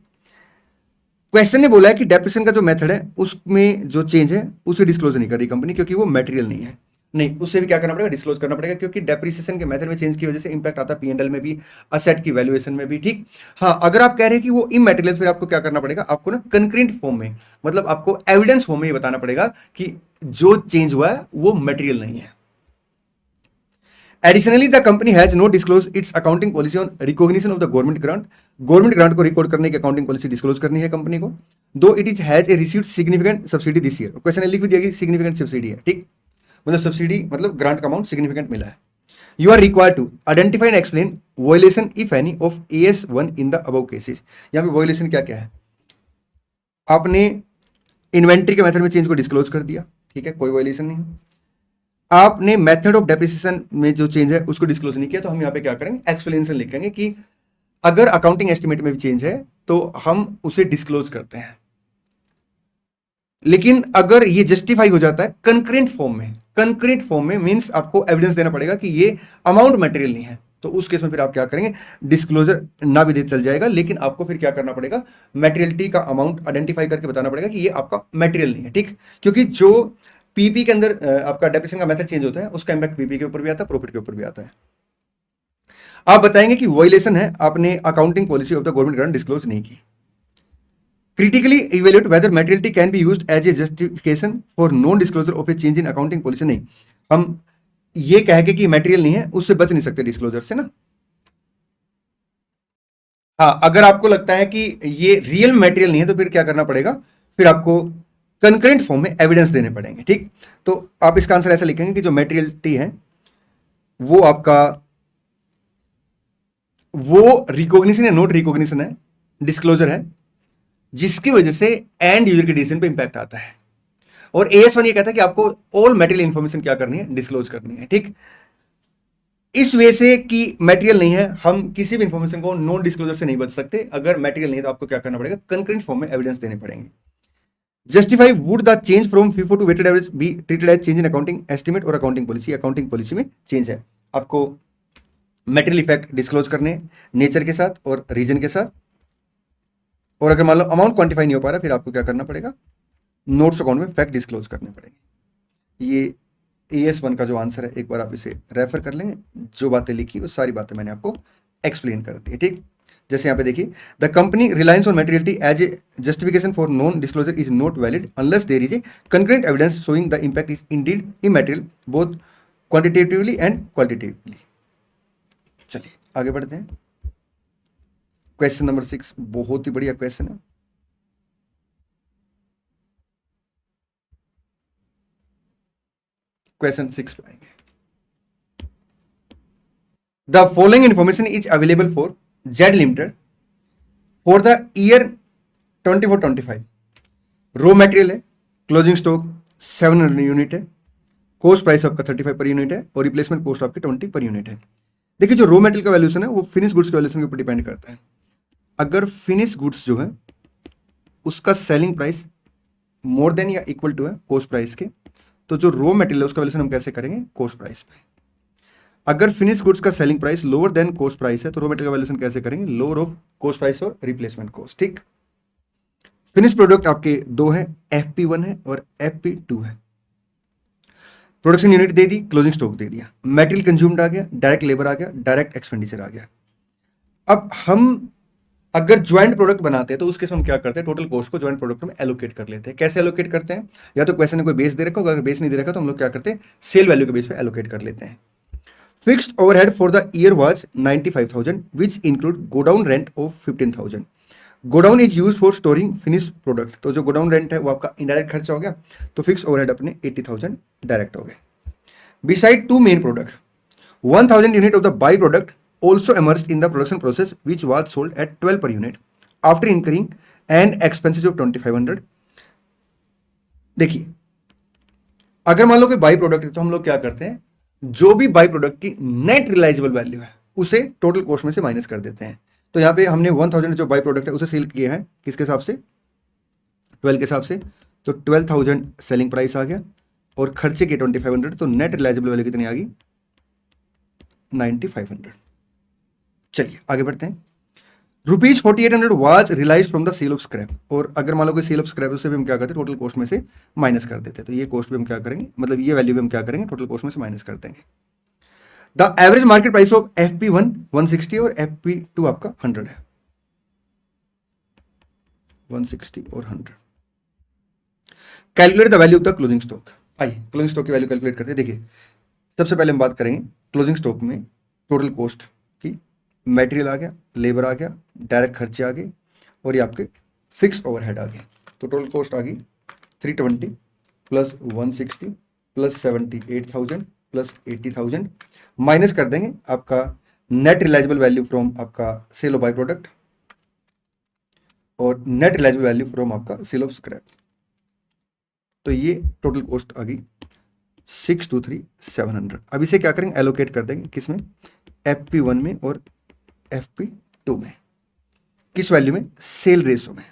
क्वेश्चन ने बोला है कि डेप्रिसिएशन का जो मेथड है उसमें जो चेंज है उसे डिस्क्लोज नहीं कर रही कंपनी, क्योंकि वो मटेरियल नहीं है। नहीं, उससे भी क्या करना पड़ेगा, डिस्क्लोज करना पड़ेगा, क्योंकि डेप्रिसिएशन के मेथड में चेंज की वजह से इंपैक्ट आता है P&L में भी, असेट की वैल्यूएशन में भी। ठीक, हाँ, अगर आप कह रहे हैं कि वो इमैटेरियल, फिर आपको क्या करना पड़ेगा, आपको ना कंक्रीट फॉर्म में, मतलब आपको एविडेंस फॉर्म में ये बताना पड़ेगा कि जो चेंज हुआ है वो मटेरियल नहीं है। Additionally the company has not disclose it's accounting policy on recognition of the government grant. Government grant को रिकॉर्ड करने की अकाउंटिंग पॉलिसी डिस्क्लोज करनी है कंपनी को, दो it is has a received significant subsidy this year. Question ने लिख भी दिया कि सिग्निफिकेंट सब्सिडी है। ठीक, मतलब सब्सिडी मतलब ग्रांट का अमाउंट सिग्निफिकेंट मिला है। You are required to identify and explain violation if any of AS1 in the above cases. यहाँ पे वॉयलेशन क्या क्या है, आपने इन्वेंट्री के मेथड में चेंज को डिस्क्लोज कर दिया, ठीक है, कोई वॉयलेशन नहीं। आपने मेथड ऑफ डेप्रिसिएशन में जो चेंज है उसको डिस्क्लोज नहीं किया, तो हम यहाँ पे क्या करेंगे, एक्सप्लेनेशन लिखेंगे कि अगर अकाउंटिंग एस्टिमेट में भी चेंज है तो हम उसे डिस्क्लोज करते हैं, लेकिन अगर ये जस्टिफाई हो जाता है कंक्रीट फॉर्म में, कंक्रीट फॉर्म में मींस आपको एविडेंस देना पड़ेगा कि ये अमाउंट मटेरियल नहीं है, तो उस केस में फिर आप क्या करेंगे, डिस्क्लोजर ना भी दे चल जाएगा, लेकिन आपको फिर क्या करना पड़ेगा, मटेरियलिटी का अमाउंट आइडेंटिफाई करके बताना पड़ेगा कि ये आपका मटेरियल नहीं है। ठीक, क्योंकि जो पीपी के अंदर आपका डेप्रिसिएशन का मेथड चेंज होता है उसका इंपैक्ट पीपी के ऊपर भी आता है, प्रॉफिट के ऊपर भी आता है। आप बताएंगे कि वॉयलेशन है, आपने accounting policy of the government grant disclose नहीं की। Critically evaluate whether materiality can be used as a justification for non disclosure of a change in accounting policy. नहीं, हम ये कह के कि मटेरियल नहीं है उससे बच नहीं सकते डिस्क्लोजर से ना। हाँ, अगर आपको लगता है कि ये रियल मटेरियल नहीं है तो फिर क्या करना पड़ेगा, फिर आपको कंकरेंट फॉर्म में एविडेंस देने पड़ेंगे। ठीक, तो आप इसका आंसर ऐसा लिखेंगे कि जो मटेरियलिटी है वो आपका वो रिकॉग्निशन या नोट रिकॉग्निशन है, डिस्क्लोजर है, जिसकी वजह से एंड यूजर के डिसीजन पे इंपैक्ट आता है। और AS1 ये कहता है कि आपको ऑल मटेरियल इंफॉर्मेशन क्या करनी है, डिस्क्लोज करनी है। ठीक, इस वे से कि मटेरियल नहीं है, हम किसी भी इंफॉर्मेशन को नॉन डिस्क्लोजर से नहीं बच सकते। अगर मटेरियल नहीं है तो आपको क्या करना पड़ेगा, कंकरेंट फॉर्म में एविडेंस देने पड़ेंगे। Justify would the change from FIFO to weighted average be treated as change in accounting estimate or accounting policy. Accounting policy में चेंज है, आपको मटेरियल इफेक्ट डिस्क्लोज करने नेचर के साथ और रीजन के साथ। और अगर मान लो अमाउंट क्वांटिफाई नहीं हो पा रहा, फिर आपको क्या करना पड़ेगा, नोट्स अकाउंट में फैक्ट डिस्क्लोज करने पड़ेंगे। ये AS1 का जो आंसर है, एक बार आप इसे रेफर कर लेंगे। जो बातें लिखी वो सारी बातें मैंने आपको एक्सप्लेन कर दी है। ठीक, जैसे यहाँ पे देखिए, the company reliance on materiality as a justification for non disclosure is not valid unless there is a concurrent evidence showing the impact is indeed immaterial both quantitatively and qualitatively. चलिए आगे बढ़ते हैं। क्वेश्चन नंबर 6 बहुत ही बढ़िया क्वेश्चन है। क्वेश्चन 6 पे आएंगे। The following information is available for Z limited for the year 24-25। Raw material है, क्लोजिंग स्टॉक 700 यूनिट है, कॉस्ट प्राइस आपका 35 पर यूनिट है और रिप्लेसमेंट कॉस्ट आपकी 20 पर यूनिट है। देखिए, जो रॉ मटेरियल का वैल्यूएशन है वो फिनिश गुड्स के वैल्यूएशन के ऊपर डिपेंड करता है। अगर फिनिश गुड्स जो है उसका सेलिंग प्राइस मोर देन या इक्वल टू है कॉस्ट प्राइस के, तो जो रॉ मटेरियल है उसका वैल्यूएशन हम कैसे करेंगे, कॉस्ट प्राइस पे। अगर फिनिश गुड्स का selling price lower than cost price है तो रॉ मटेरियल का वैल्यूएशन कैसे करेंगे, लोअर ऑफ कॉस्ट प्राइस और रिप्लेसमेंट कॉस्ट। ठीक, फिनिश प्रोडक्ट आपके दो है, FP1 है और FP2 है। प्रोडक्शन यूनिट दे दी, क्लोजिंग स्टॉक दे दिया, मटेरियल कंज्यूम्ड आ गया, डायरेक्ट लेबर आ गया, डायरेक्ट एक्सपेंडिचर आ गया। अब हम अगर ज्वाइंट प्रोडक्ट बनाते हैं तो उसके हम क्या करते हैं, टोटल कॉस्ट को ज्वाइंट प्रोडक्ट में एलोकेट कर लेते हैं। कैसे एलोकेट करते हैं, या तो क्वेश्चन में कोई बेस दे रखा होगा, अगर बेस नहीं दे रखा तो हम लोग क्या करते हैं, सेल वैल्यू के बेस पे एलोकेट कर लेते हैं। Fixed overhead for the year was 95,000 which include godown rent of 15,000। Godown is use for storing finish product, तो जो गोडाउन रेंट है वो आपका इनडायरेक्ट खर्चा हो गया, तो फिक्स ओवरहेड अपने 80,000 डायरेक्ट हो गए। Beside to main product 1,000 unit of the by product also emerged in the production process which was sold at 12 per unit after incurring an expenses of 2,500। देखिए, अगर मान लो कि बाई प्रोडक्ट है तो हम लोग क्या करते हैं, जो भी बाई प्रोडक्ट की नेट रियलाइजेबल वैल्यू है उसे टोटल कॉस्ट में से माइनस कर देते हैं। तो यहां पे हमने 1,000 जो बाई प्रोडक्ट है उसे सेल किया है किसके हिसाब से, 12 के हिसाब से, तो 12,000 सेलिंग प्राइस आ गया और खर्चे के 2,500, तो नेट रियलाइजेबल वैल्यू कितनी आ गई, 9,500। चलिए आगे बढ़ते हैं। Rupees 4,800 was realise from the sale of scrap, और अगर मान लो कोई सेल ऑफ स्क्रैप उससे भी हम क्या करते हैं, टोटल कॉस्ट में से माइनस कर देते हैं। तो ये कॉस्ट भी हम क्या करेंगे, मतलब ये वैल्यू भी हम क्या करेंगे, टोटल कॉस्ट में से माइनस कर देंगे। The average market price of FP1 160 और FP2 आपका 100 है, 160 और 100। Calculate the value of the closing stock. आइए क्लोजिंग स्टॉक की वैल्यू कैलकुलेट करते हैं। देखिए, सबसे पहले हम बात करेंगे क्लोजिंग स्टॉक में टोटल कॉस्ट की। मटेरियल आ गया, लेबर आ गया, डायरेक्ट खर्चे आ गए और ये आपके फिक्स ओवरहेड आ गए। तो टोटल कॉस्ट आ गई 320 प्लस 160 प्लस 78,000 प्लस 80,000, माइनस कर देंगे आपका नेट रिलाइजेबल वैल्यू फ्रॉम आपका सेल ऑफ बाई प्रोडक्ट और नेट रिलाइजेबल वैल्यू फ्रॉम आपका सेल ऑफ स्क्रैप। तो ये टोटल कॉस्ट आ गई 623,700। अब इसे क्या करेंगे, एलोकेट कर देंगे किसमें, FP1 में और FP2 में। किस वैल्यू में, सेल रेशो में।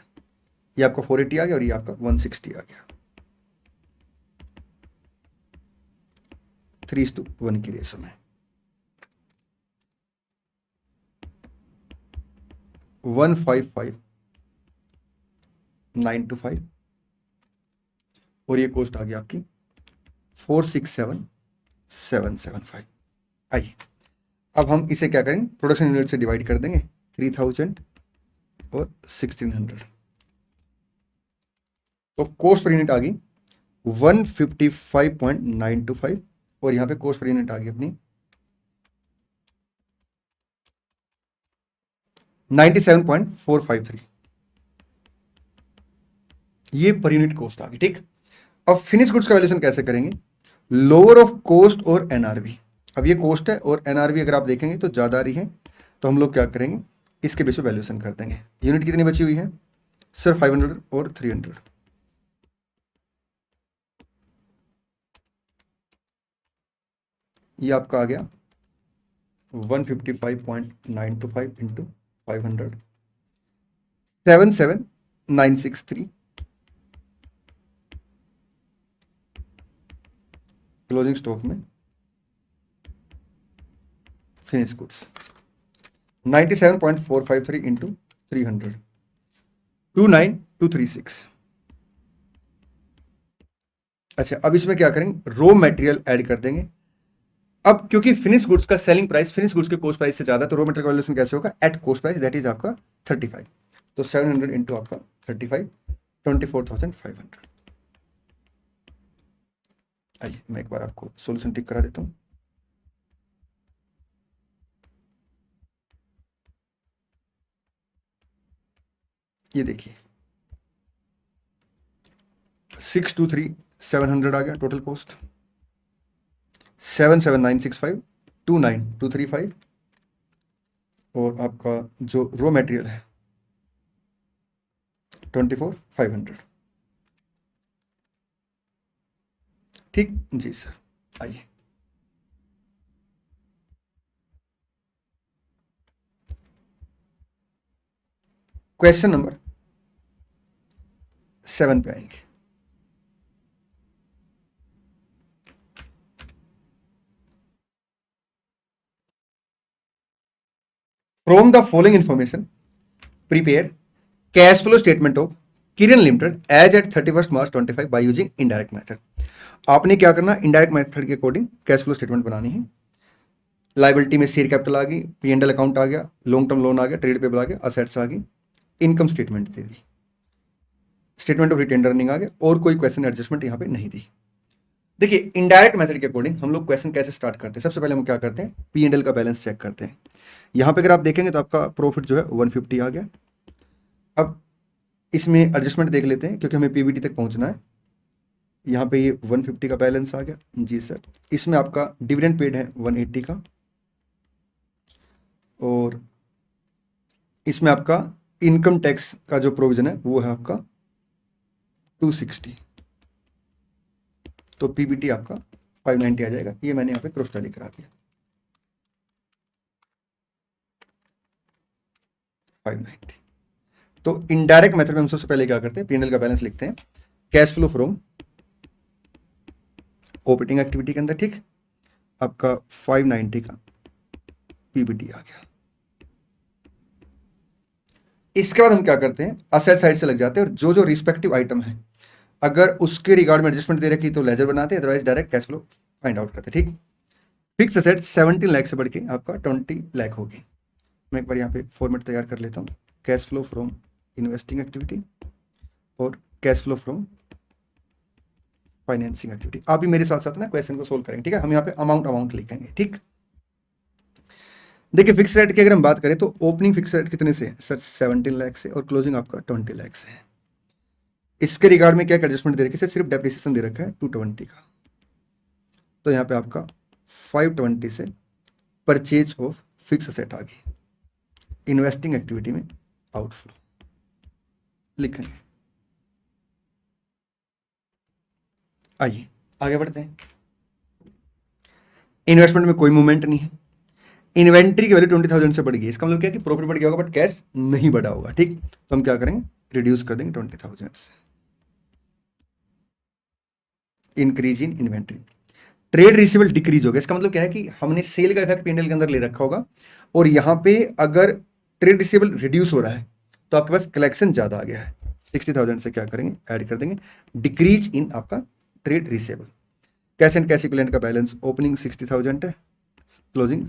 ये आपका 480 आ गया और ये आपका 160 आ गया, 3:1 की रेशो में। 155,925 और ये कॉस्ट आ गई आपकी 467,775। आइए अब हम इसे क्या करेंगे, प्रोडक्शन यूनिट से डिवाइड कर देंगे, 3,000 और 1,600। तो कॉस्ट पर यूनिट आ गई 155.925 और यहां पे कॉस्ट पर यूनिट आ गई अपनी 97.453। ये पर यूनिट कॉस्ट आ गई। ठीक, अब फिनिश गुड्स का वैल्यूएशन कैसे करेंगे? लोअर ऑफ कॉस्ट और एनआरवी। अब ये कॉस्ट है और एनआरवी अगर आप देखेंगे तो ज्यादा आ रही है, तो हम लोग क्या करेंगे, इसके बेस पे वैल्यूएशन कर देंगे। यूनिट कितनी बची हुई है सर? 500 और 300। ये आपका आ गया 155.925 इंटू 500, 77963। क्लोजिंग स्टॉक में फिनिश गुड्स 97.453 इंटू 300, 29236। अच्छा, अब इसमें क्या करेंगे, रॉ मटेरियल ऐड कर देंगे। अब क्योंकि फिनिश गुड्स का सेलिंग प्राइस फिनिश गुड्स के कॉस्ट प्राइस से ज्यादा, तो रॉ मटेरियल वैल्यूएशन कैसे होगा? At cost price, that is आपका 35। तो 700 इंटू आपका 35, 24,500। आइए मैं एक बार आपको सॉल्यूशन टिक करा देता हूं। ये देखिए 623,700 आ गया टोटल कॉस्ट, 77965, 29235 और आपका जो रॉ मटेरियल है 24,500। ठीक जी सर। आइए क्वेश्चन नंबर 7 पे आएंगे। From the following information prepare cash flow statement of Kiran limited as at 31 March 25 by using indirect method. आपने क्या करना, इनडायरेक्ट मेथड के अकॉर्डिंग कैश फ्लो स्टेटमेंट बनानी है। लाइबिलिटी में शेयर कैपिटल आ गई, P&L अकाउंट आ गया, लॉन्ग टर्म लोन आ गया, ट्रेड पेबल आ गया, असेट्स आ गई, इनकम स्टेटमेंट दे दी, स्टेटमेंट ऑफ रिटेन अर्निंग आ गया, और कोई क्वेश्चन एडजस्टमेंट यहाँ पे नहीं दी। देखिए इनडायरेक्ट मेथड के अकॉर्डिंग हम लोग क्वेश्चन कैसे स्टार्ट करते हैं? सबसे पहले हम क्या करते हैं, P&L का बैलेंस चेक करते हैं। यहाँ पे अगर आप देखेंगे तो आपका प्रॉफिट जो है 150 आ गया। अब इसमें एडजस्टमेंट देख लेते हैं क्योंकि हमें PBT तक पहुंचना है। यहाँ पे ये 150 का बैलेंस आ गया जी सर। इसमें आपका डिविडेंड पेड है 180 का, और इसमें आपका इनकम टैक्स का जो प्रोविजन है वो है आपका 260। तो PBT आपका 590 आ जाएगा। ये मैंने यहाँ पे क्रॉस टैली करा दिया 590। तो इनडायरेक्ट मेथड में हम सबसे पहले क्या करते हैं, P&L का बैलेंस लिखते हैं, cash flow from operating activity के अंदर। ठीक, आपका 590 का PBT आ गया। इसके बाद हम क्या करते हैं, असेट साइड से लग जाते हैं और जो जो रिस्पेक्टिव आइटम है अगर उसके रिगार्ड में एडजस्टमेंट दे रखी तो लेजर बनाते हैं, otherwise direct cash flow find out करते हैं। ठीक, फिक्स असेट 17 लाख से बढ़ के आपका 20 लाख होगी। मैं एक बार यहाँ पे फॉर्मेट तैयार कर लेता हूँ, cash flow from investing activity और cash flow from financing activity. आप भी मेरे साथ साथ ना क्वेश्चन को सोल्व करेंगे। ठीक है, हम यहाँ पे अमाउंट लिखेंगे। ठीक, देखिए फिक्स रेट की अगर हम बात करें तो ओपनिंग फिक्स रेट कितने से है सर? 17 लाख से, और क्लोजिंग आपका 20 लाख से है। इसके रिगार्ड में क्या एडजस्टमेंट दे रखी है? सिर्फ डेप्रिसिएशन दे रखा है 220 का। तो यहाँ पे आपका 520 से परचेज ऑफ फिक्स असेट आ गई, इन्वेस्टिंग एक्टिविटी में आउटफ्लो लिखेंगे। आइए आगे बढ़ते हैं। इन्वेस्टमेंट में कोई मूवमेंट नहीं है। इन्वेंट्री की वैल्यू 20,000 से बढ़ गई, इसका मतलब क्या है कि प्रॉफिट बढ़ गया होगा बट कैश नहीं बढ़ा होगा। ठीक, तो हम क्या करेंगे, रिड्यूस कर देंगे 20,000 से। Increase in inventory, trade receivable decrease हो गया। इसका मतलब क्या है कि हमने सेल का इफेक्ट P&L के अंदर ले रखा होगा, और यहाँ पे अगर ट्रेड रिसीवेबल रिड्यूस हो रहा है तो आपके पास कलेक्शन ज्यादा आ गया है। 60,000 से क्या करेंगे, ऐड कर देंगे, डिक्रीज इन आपका trade receivable. Cash and cash equivalent का बैलेंस ओपनिंग 60,000 है, क्लोजिंग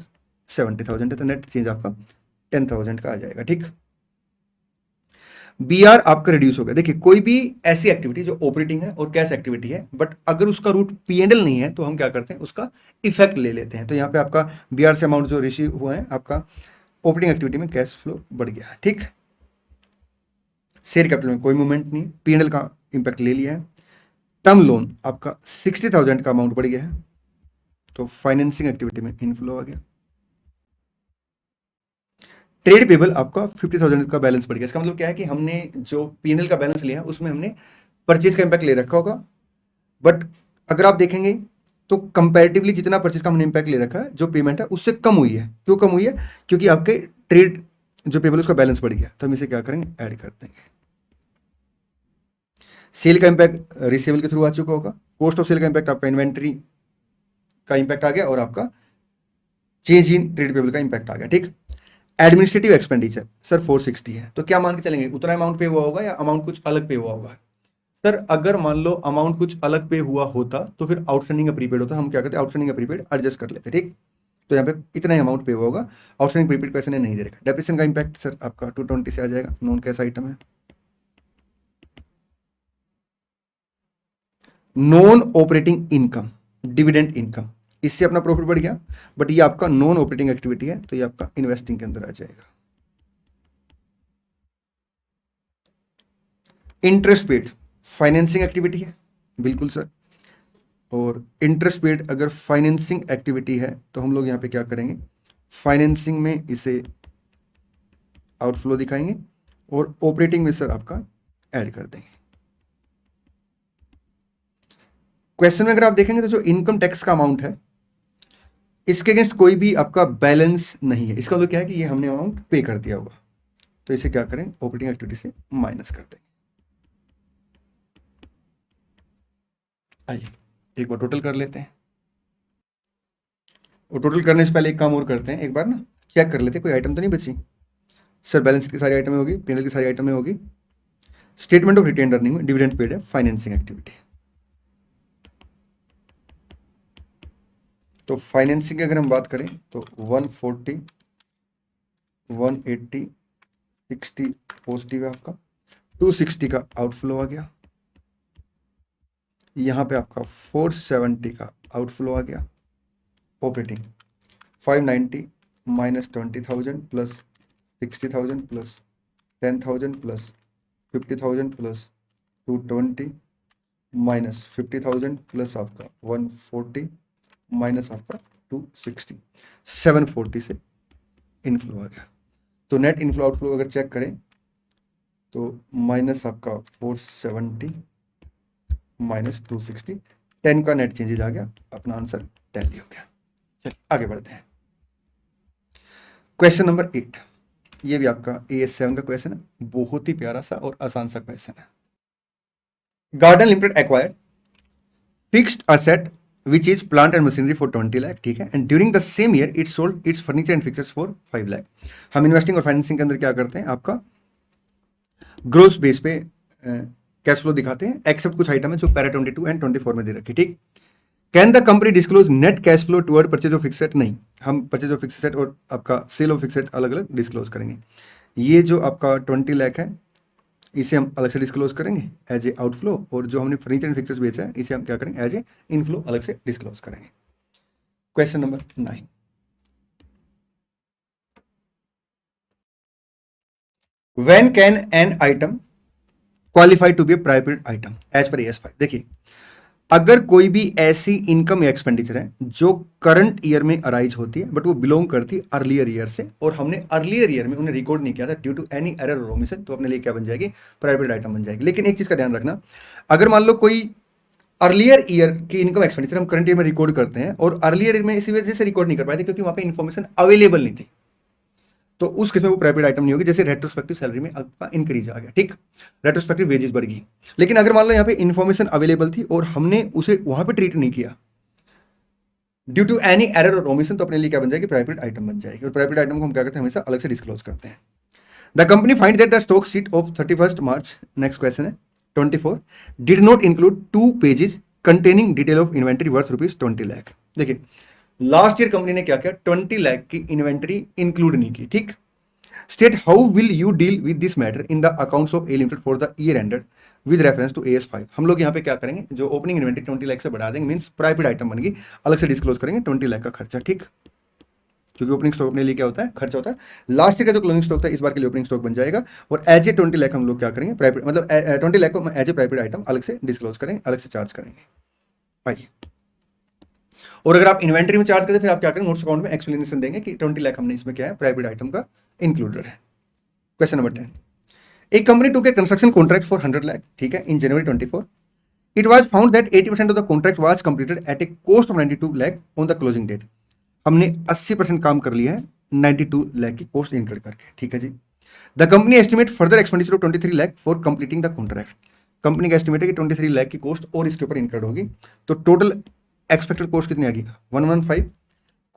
70,000 है, तो नेट चेंज आपका 10,000 का आ जाएगा। ठीक, बी आर आपका रिड्यूस हो गया। देखिए कोई भी ऐसी एक्टिविटी जो ऑपरेटिंग है और कैश एक्टिविटी है, बट अगर उसका रूट पी एंड एल नहीं है तो हम क्या करते हैं, उसका इफेक्ट ले लेते हैं। तो यहाँ पे आपका बी आर से अमाउंट जो रिसीव हुआ है आपका ऑपरेटिंग एक्टिविटी में कैश फ्लो बढ़ गया है। ठीक, शेयर कैपिटल में कोई मूवमेंट नहीं है, पी एंड एल का इंपैक्ट ले लिया है। टर्म लोन आपका 60,000 का अमाउंट बढ़ गया है, तो फाइनेंसिंग एक्टिविटी में इनफ्लो आ गया। ट्रेड पेबल आपका 50,000 का बैलेंस बढ़ गया। इसका मतलब क्या है कि हमने जो पीएनएल का बैलेंस लिया उसमें हमने परचेज का इंपैक्ट ले रखा होगा, बट अगर आप देखेंगे तो कंपैरेटिवली जितना परचेज का हमने इंपैक्ट ले रखा है, जो पेमेंट है उससे कम हुई है। क्यों कम हुई है? क्योंकि आपके ट्रेड जो पेबल उसका बैलेंस बढ़ गया, तो हम इसे क्या करेंगे, ऐड कर देंगे। सेल का इंपैक्ट रिसीवेबल के थ्रू आ चुका होगा, कॉस्ट ऑफ सेल का इंपैक्ट आपका इन्वेंट्री का इंपैक्ट आ गया, और आपका चेंज इन ट्रेड पेबल का इंपैक्ट आ गया। ठीक, एडमिनिस्ट्रेटिव एक्सपेंडिचर सर 460 है, तो क्या मान के चलेंगे उतना अमाउंट पे हुआ होगा या अमाउंट कुछ अलग पे हुआ होगा? सर अगर मान लो अमाउंट कुछ अलग पे हुआ होता तो फिर आउटस्टैंडिंग का प्रीपेड होता, हम क्या करते हैं आउटस्टैंडिंग का प्रीपेड एडजस्ट कर लेते। ठीक, तो यहाँ पे इतना ही अमाउंट पे हुआ होगा, आउटस्टैंडिंग प्रीपेड पैसे ने नहीं दे रखा। डेप्रिसिएशन का इंपैक्ट सर आपका 220 से आ जाएगा, नॉन कैश आइटम है। Non operating income, dividend income, इससे अपना प्रॉफिट बढ़ गया, बट ये आपका नॉन ऑपरेटिंग एक्टिविटी है, तो ये आपका इन्वेस्टिंग के अंदर आ जाएगा। इंटरेस्ट पेड फाइनेंसिंग एक्टिविटी है, बिल्कुल सर। और इंटरेस्ट पेड अगर फाइनेंसिंग एक्टिविटी है तो हम लोग यहाँ पे क्या करेंगे, फाइनेंसिंग में इसे आउटफ्लो दिखाएंगे और ऑपरेटिंग में सर आपका ऐड कर देंगे। क्वेश्चन में अगर आप देखेंगे तो जो इनकम टैक्स का अमाउंट है इसके अगेंस्ट कोई भी आपका बैलेंस नहीं है। इसका मतलब क्या है कि ये हमने अमाउंट पे कर दिया होगा, तो इसे क्या करें, ऑपरेटिंग एक्टिविटी से माइनस कर देंगे। आइए एक बार टोटल कर लेते हैं, और टोटल करने से पहले एक काम और करते हैं, एक बार ना चेक कर लेते हैं कोई आइटम तो नहीं बची। सर बैलेंस शीट की सारी आइटमें होगी, पीएनएल की सारी आइटमें होगी, स्टेटमेंट ऑफ रिटेन अर्निंग में डिविडेंड पेड है, फाइनेंसिंग एक्टिविटी। तो फाइनेंसिंग की अगर हम बात करें तो 140, 180, 60 पॉजिटिव है आपका, 260 का आउटफ्लो आ गया, यहाँ पे आपका 470 का आउटफ्लो आ गया। Operating 590 minus 20,000 plus 60,000 plus 10,000 plus 50,000 plus 220 minus 50,000 plus आपका 140 माइनस आपका 260, 740 से इनफ्लो आ गया। तो नेट इनफ्लो आउटफ्लो अगर चेक करें तो माइनस आपका 470 माइनस 260, 10 का नेट चेंजेज आ गया, अपना आंसर टैली हो गया। चलिए आगे बढ़ते हैं। क्वेश्चन नंबर 8, ये भी आपका AS7 का क्वेश्चन है, बहुत ही प्यारा सा और आसान सा क्वेश्चन है। Garden limited acquired fixed asset which is plant and machinery for 20 lakh, ठीक है, and during the same year it sold its furniture and fixtures for 5 lakh। हम इन्वेस्टिंग और फाइनेंसिंग के अंदर क्या करते हैं, आपका ग्रोस बेस पे कैश फ्लो दिखाते हैं, एक्सेप्ट कुछ आइटम है जो पैरा 22 एंड 24 में दे रखे। ठीक, can the company disclose net cash flow toward purchase of fix set? नहीं, हम परचेज ऑफ फिक्स सेट और आपका सेल ऑफ फिक्स सेट अलग अलग डिस्क्लोज करेंगे। ये जो आपका 20 लाख है इसे हम अलग से डिस्क्लोज करेंगे एज ए आउटफ्लो, और जो हमने फर्नीचर एंड फिक्चर्स बेचा है इसे हम क्या करेंगे, एज ए इनफ्लो अलग से डिस्क्लोज करेंगे। Question number 9, when can an item qualify to be a private period item as per AS5? देखिए अगर कोई भी ऐसी इनकम या एक्सपेंडिचर है जो करंट ईयर में अराइज होती है बट वो बिलोंग करती है अर्लियर ईयर से, और हमने अर्लियर ईयर में उन्हें रिकॉर्ड नहीं किया था ड्यू टू एनी एरर और ओमिशन, तो अपने लिए क्या बन जाएगी, प्राइवेट आइटम बन जाएगी। लेकिन एक चीज का ध्यान रखना, अगर मान लो कोई अर्लियर ईयर की इनकम एक्सपेंडिचर हम करंट ईयर में रिकॉर्ड करते हैं और अर्लियर ईयर में इसी वजह से रिकॉर्ड नहीं कर पाए थे क्योंकि वहां पे इन्फॉर्मेशन अवेलेबल नहीं थी, तो उस केस में वो प्राइवेट आइटम नहीं होगी। जैसे रेट्रोस्पेक्टिव सैलरी में आपका इंक्रीज आ गया, ठीक, रेट्रोस्पेक्टिव वेजेस बढ़ गई, लेकिन अगर मान लो यहाँ पे इन्फॉर्मेशन अवेलेबल थी और हमने उसे वहां पे ट्रीट नहीं किया ड्यू टू एनी एरर और ओमिशन, तो अपने लिए क्या बन जाएगी, प्राइवेट आइटम बन जाएगी। और प्राइवेट आइटम को हम क्या करते हैं, हमेशा अलग से डिस्क्लोज करते हैं। The company find that the stock sheet of 31 March, next question है 24, did not include 2 pages containing detail of inventory worth ₹20 lakh. देखिए लास्ट ईयर कंपनी ने क्या किया, 20 लाख की इन्वेंट्री इंक्लूड नहीं की, ठीक, state how will you deal with this matter in the accounts of A limited for the year ended with reference to AS5। हम लोग यहाँ पे क्या करेंगे, जो ओपनिंग इन्वेंटरी 20 लाख से बढ़ा देंगे, मींस प्राइवेट आइटम बन गई, अलग से डिस्क्लोज करेंगे 20 लाख का खर्चा, ठीक। क्योंकि ओपनिंग स्टॉक अपने लिए क्या होता है, खर्चा होता है। लास्ट ईयर का जो क्लोजिंग स्टॉक था इस बार के लिए ओपनिंग स्टॉक बन जाएगा, और एज ए 20 लाख हम लोग क्या करेंगे, प्राइवेट मतलब 20 लाख को एज ए प्राइवेट आइटम अलग से डिस्क्लोज करेंगे, अलग से चार्ज करेंगे। आइए, और अगर आप इन्वेंट्री में चार्ज करते फिर आप क्या करेंगे, नोट्स अकाउंट में एक्सप्लेनेशन देंगे कि 20 लाख हमने इसमें क्या है, प्राइवेट आइटम का इंक्लूडेड है। क्वेश्चन नंबर 10, एक कंपनी टू के कंस्ट्रक्शन कॉन्ट्रैक्ट फॉर 100 लाख, ठीक है, in January 24। It was found that 80% of the contract was completed at a cost of 92 lakh on the closing date. हमने 80% काम कर लिया है 92 लाख की कॉस्ट इनकर करके, ठीक है जी। The company estimate further expenditure of 23 lakh for completing the contract. Company का एस्टिमेट है कि 23 लाख की कॉस्ट और इसके ऊपर इनकर्ड होगी, तो टोटल एक्सपेक्टेड कॉस्ट कितनी आ गई, 115।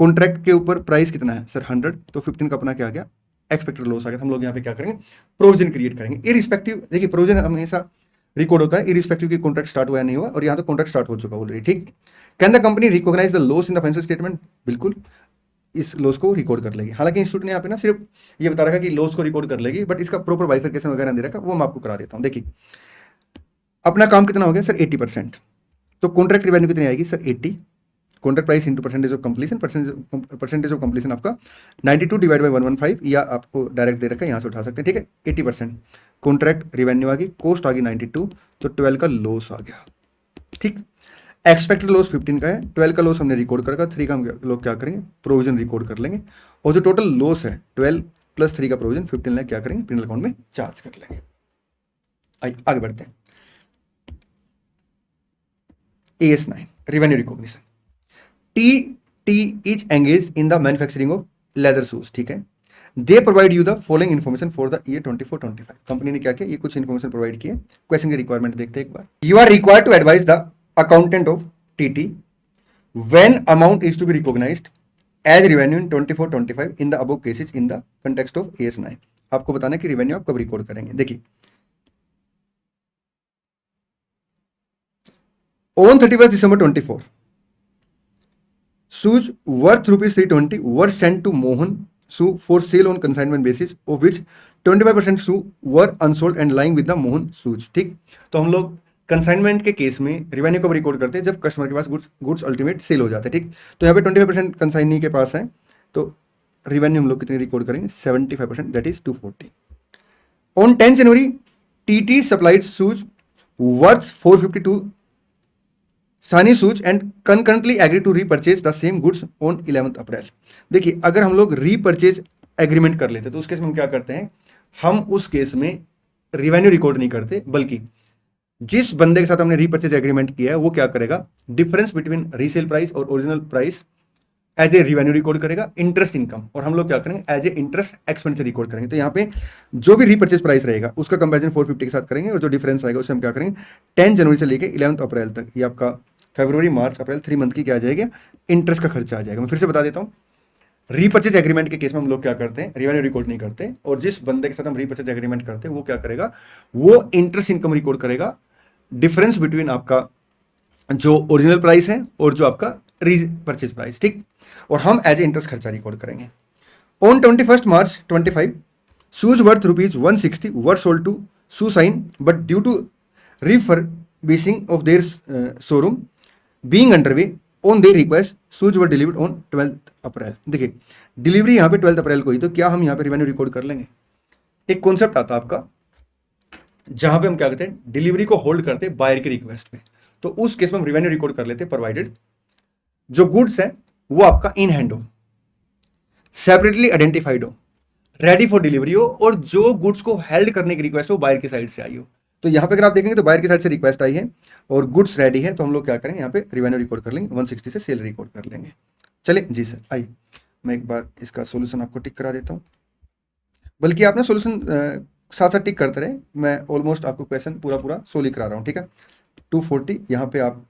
कॉन्ट्रैक्ट के ऊपर प्राइस कितना है सर, 100, तो 15 का अपना क्या आ गया, एक्सपेक्टेड लॉस आ गया। हम लोग यहाँ पे क्या करेंगे, प्रोविजन क्रिएट करेंगे। इरिस्पेक्टिव, देखिए प्रोविजन हमेशा रिकॉर्ड होता है इरिस्पेक्टिव की कॉन्ट्रैक्ट स्टार्ट हुआ नहीं हुआ, और यहाँ तो कॉन्ट्रैक्ट स्टार्ट हो चुका ऑलरेडी, ठीक। Can the company recognise the loss in the financial statement, बिल्कुल इस लॉस को रिकॉर्ड कर लेगी। हालांकि इंस्टीट्यूट ने यहाँ पे ना सिर्फ ये बता रखा कि लॉस को रिकॉर्ड कर लेगी, बट इसका प्रॉपर बाइफरकेशन वगैरह दे रखा, वो मैं आपको करा देता हूँ। देखिए अपना काम कितना हो गया सर, 80%, तो कॉन्ट्रैक्ट रिवेन्यू कितनी आएगी sir, 80। Contract price into percentage of completion, percentage of completion आपका 92 डिवाइड बाई 115, या आपको डायरेक्ट दे रखा है, यहाँ से उठा सकते हैं, ठीक है। 80% कॉन्ट्रैक्ट रिवेन्यू आ गई, कॉस्ट आ गई 92, तो 12 का लॉस आ गया, ठीक। एक्सपेक्टेड लॉस 15 का है, 12 का लॉस हमने रिकॉर्ड करेगा, 3 का हम लोग क्या करेंगे, प्रोविजन रिकॉर्ड कर लेंगे, और जो टोटल लॉस है 12 प्लस 3 का प्रोविजन 15 लाख क्या करेंगे, पिनल अकाउंट में चार्ज कर लेंगे। आगे बढ़ते हैं। AS9 revenue recognition. TT is engage in the manufacturing of leather shoes, ठीक है। They provide you the following information for the year 24-25। Company ने क्या किया, ये कुछ इन्फॉर्मेशन प्रोवाइड की है। क्वेश्चन की रिक्वायरमेंट देखते हैं एक बार। You are required to advise the accountant of TT when amount is to be recognized as revenue in 24-25 in the above cases in the context of AS9। आपको बताना है कि रेवेन्यू आप कब रिकॉर्ड करेंगे। देखिए on 31st December 24 shoes worth rupees 320 were sent to Mohan shoe for sale on consignment basis, of which 25% shoe were unsold and lying with the Mohan shoes, ठीक। तो हम लोग कंसाइनमेंट के केस में रिवेन्यू कब रिकॉर्ड करते हैं, जब कस्टमर के पास गुड्स अल्टीमेट सेल हो जाते हैं, ठीक। तो यहाँ पे 25% कंसाइनी के पास है, तो रिवेन्यू हम लोग कितनी रिकॉर्ड करेंगे, 75%, that is 240। On 10 January TT supplied shoes worth 452 सानी shoes and concurrently agree to repurchase the same goods on 11 April. देखिए अगर हम लोग रीपर्चेज एग्रीमेंट कर लेते तो उस केस में हम क्या करते हैं, हम उस केस में रिवेन्यू रिकॉर्ड नहीं करते, बल्कि जिस बंदे के साथ हमने रीपर्चेज एग्रीमेंट किया है वो क्या करेगा, डिफरेंस बिटवीन रीसेल प्राइस और original price as a revenue record करेगा, इंटरेस्ट इनकम, और हम लोग क्या करेंगे, as a interest expenditure record करेंगे। तो यहाँ पे जो भी रीपर्चेज प्राइस रहेगा उसका कंपैरिजन 450 के साथ करेंगे, और जो डिफरेंस आएगा उसे हम क्या करेंगे, 10 जनवरी से लेकर 11 अप्रैल तक, ये आपका फरवरी मार्च अप्रैल 3 मंथ की क्या आ जाएगा, इंटरेस्ट का खर्चा आ जाएगा। मैं फिर से बता देता हूँ, रीपर्चेज एग्रीमेंट के केस में हम लोग क्या करते हैं, रिवेन्यू रिकॉर्ड नहीं करते, और जिस बंदे के साथ हम रीपर्चेज एग्रीमेंट करते हैं वो क्या करेगा, वो इंटरेस्ट इनकम रिकॉर्ड करेगा, डिफरेंस बिटवीन आपका जो ओरिजिनल प्राइस है और जो आपका रीपरचेज प्राइस, ठीक। और हम एज ए इंटरेस्ट खर्चा रिकॉर्ड करेंगे। On 21 March 25 shoes worth rupees 160 were sold to shoe sign, but due to refurbishing of their showroom being underway on their request shoes were delivered on 12 April. देखिए डिलीवरी यहाँ पे 12 अप्रैल को ही, तो क्या हम यहाँ पे रिवेन्यू रिकॉर्ड कर लेंगे। एक कॉन्सेप्ट आता है आपका जहां पे हम क्या करते हैं, डिलीवरी को होल्ड करते हैं बायर की रिक्वेस्ट पे, तो उस केस में हम रिवेन्यू रिकॉर्ड कर लेते हैं, प्रोवाइडेड जो गुड्स है वो आपका इन हैंड हो, सेपरेटली आइडेंटिफाइड हो, रेडी फॉर डिलीवरी हो, और जो गुड्स को हेल्ड करने की रिक्वेस्ट हो बायर की साइड से आई हो। तो यहाँ पे अगर आप देखेंगे तो बायर की साइड से रिक्वेस्ट आई है और गुड्स रेडी है, तो हम लोग क्या करेंगे, यहाँ पे रिवेन्यू रिकॉर्ड कर लेंगे, 160 से सेल रिकॉर्ड कर लेंगे। चलिए जी सर, आइए मैं एक बार इसका सोल्यूशन आपको टिक करा देता हूँ, बल्कि आप ना सोल्यूशन साथ साथ टिक करते रहे, मैं ऑलमोस्ट आपको क्वेश्चन पूरा सोल्व करा रहा हूँ, ठीक है। 240 यहाँ पे आप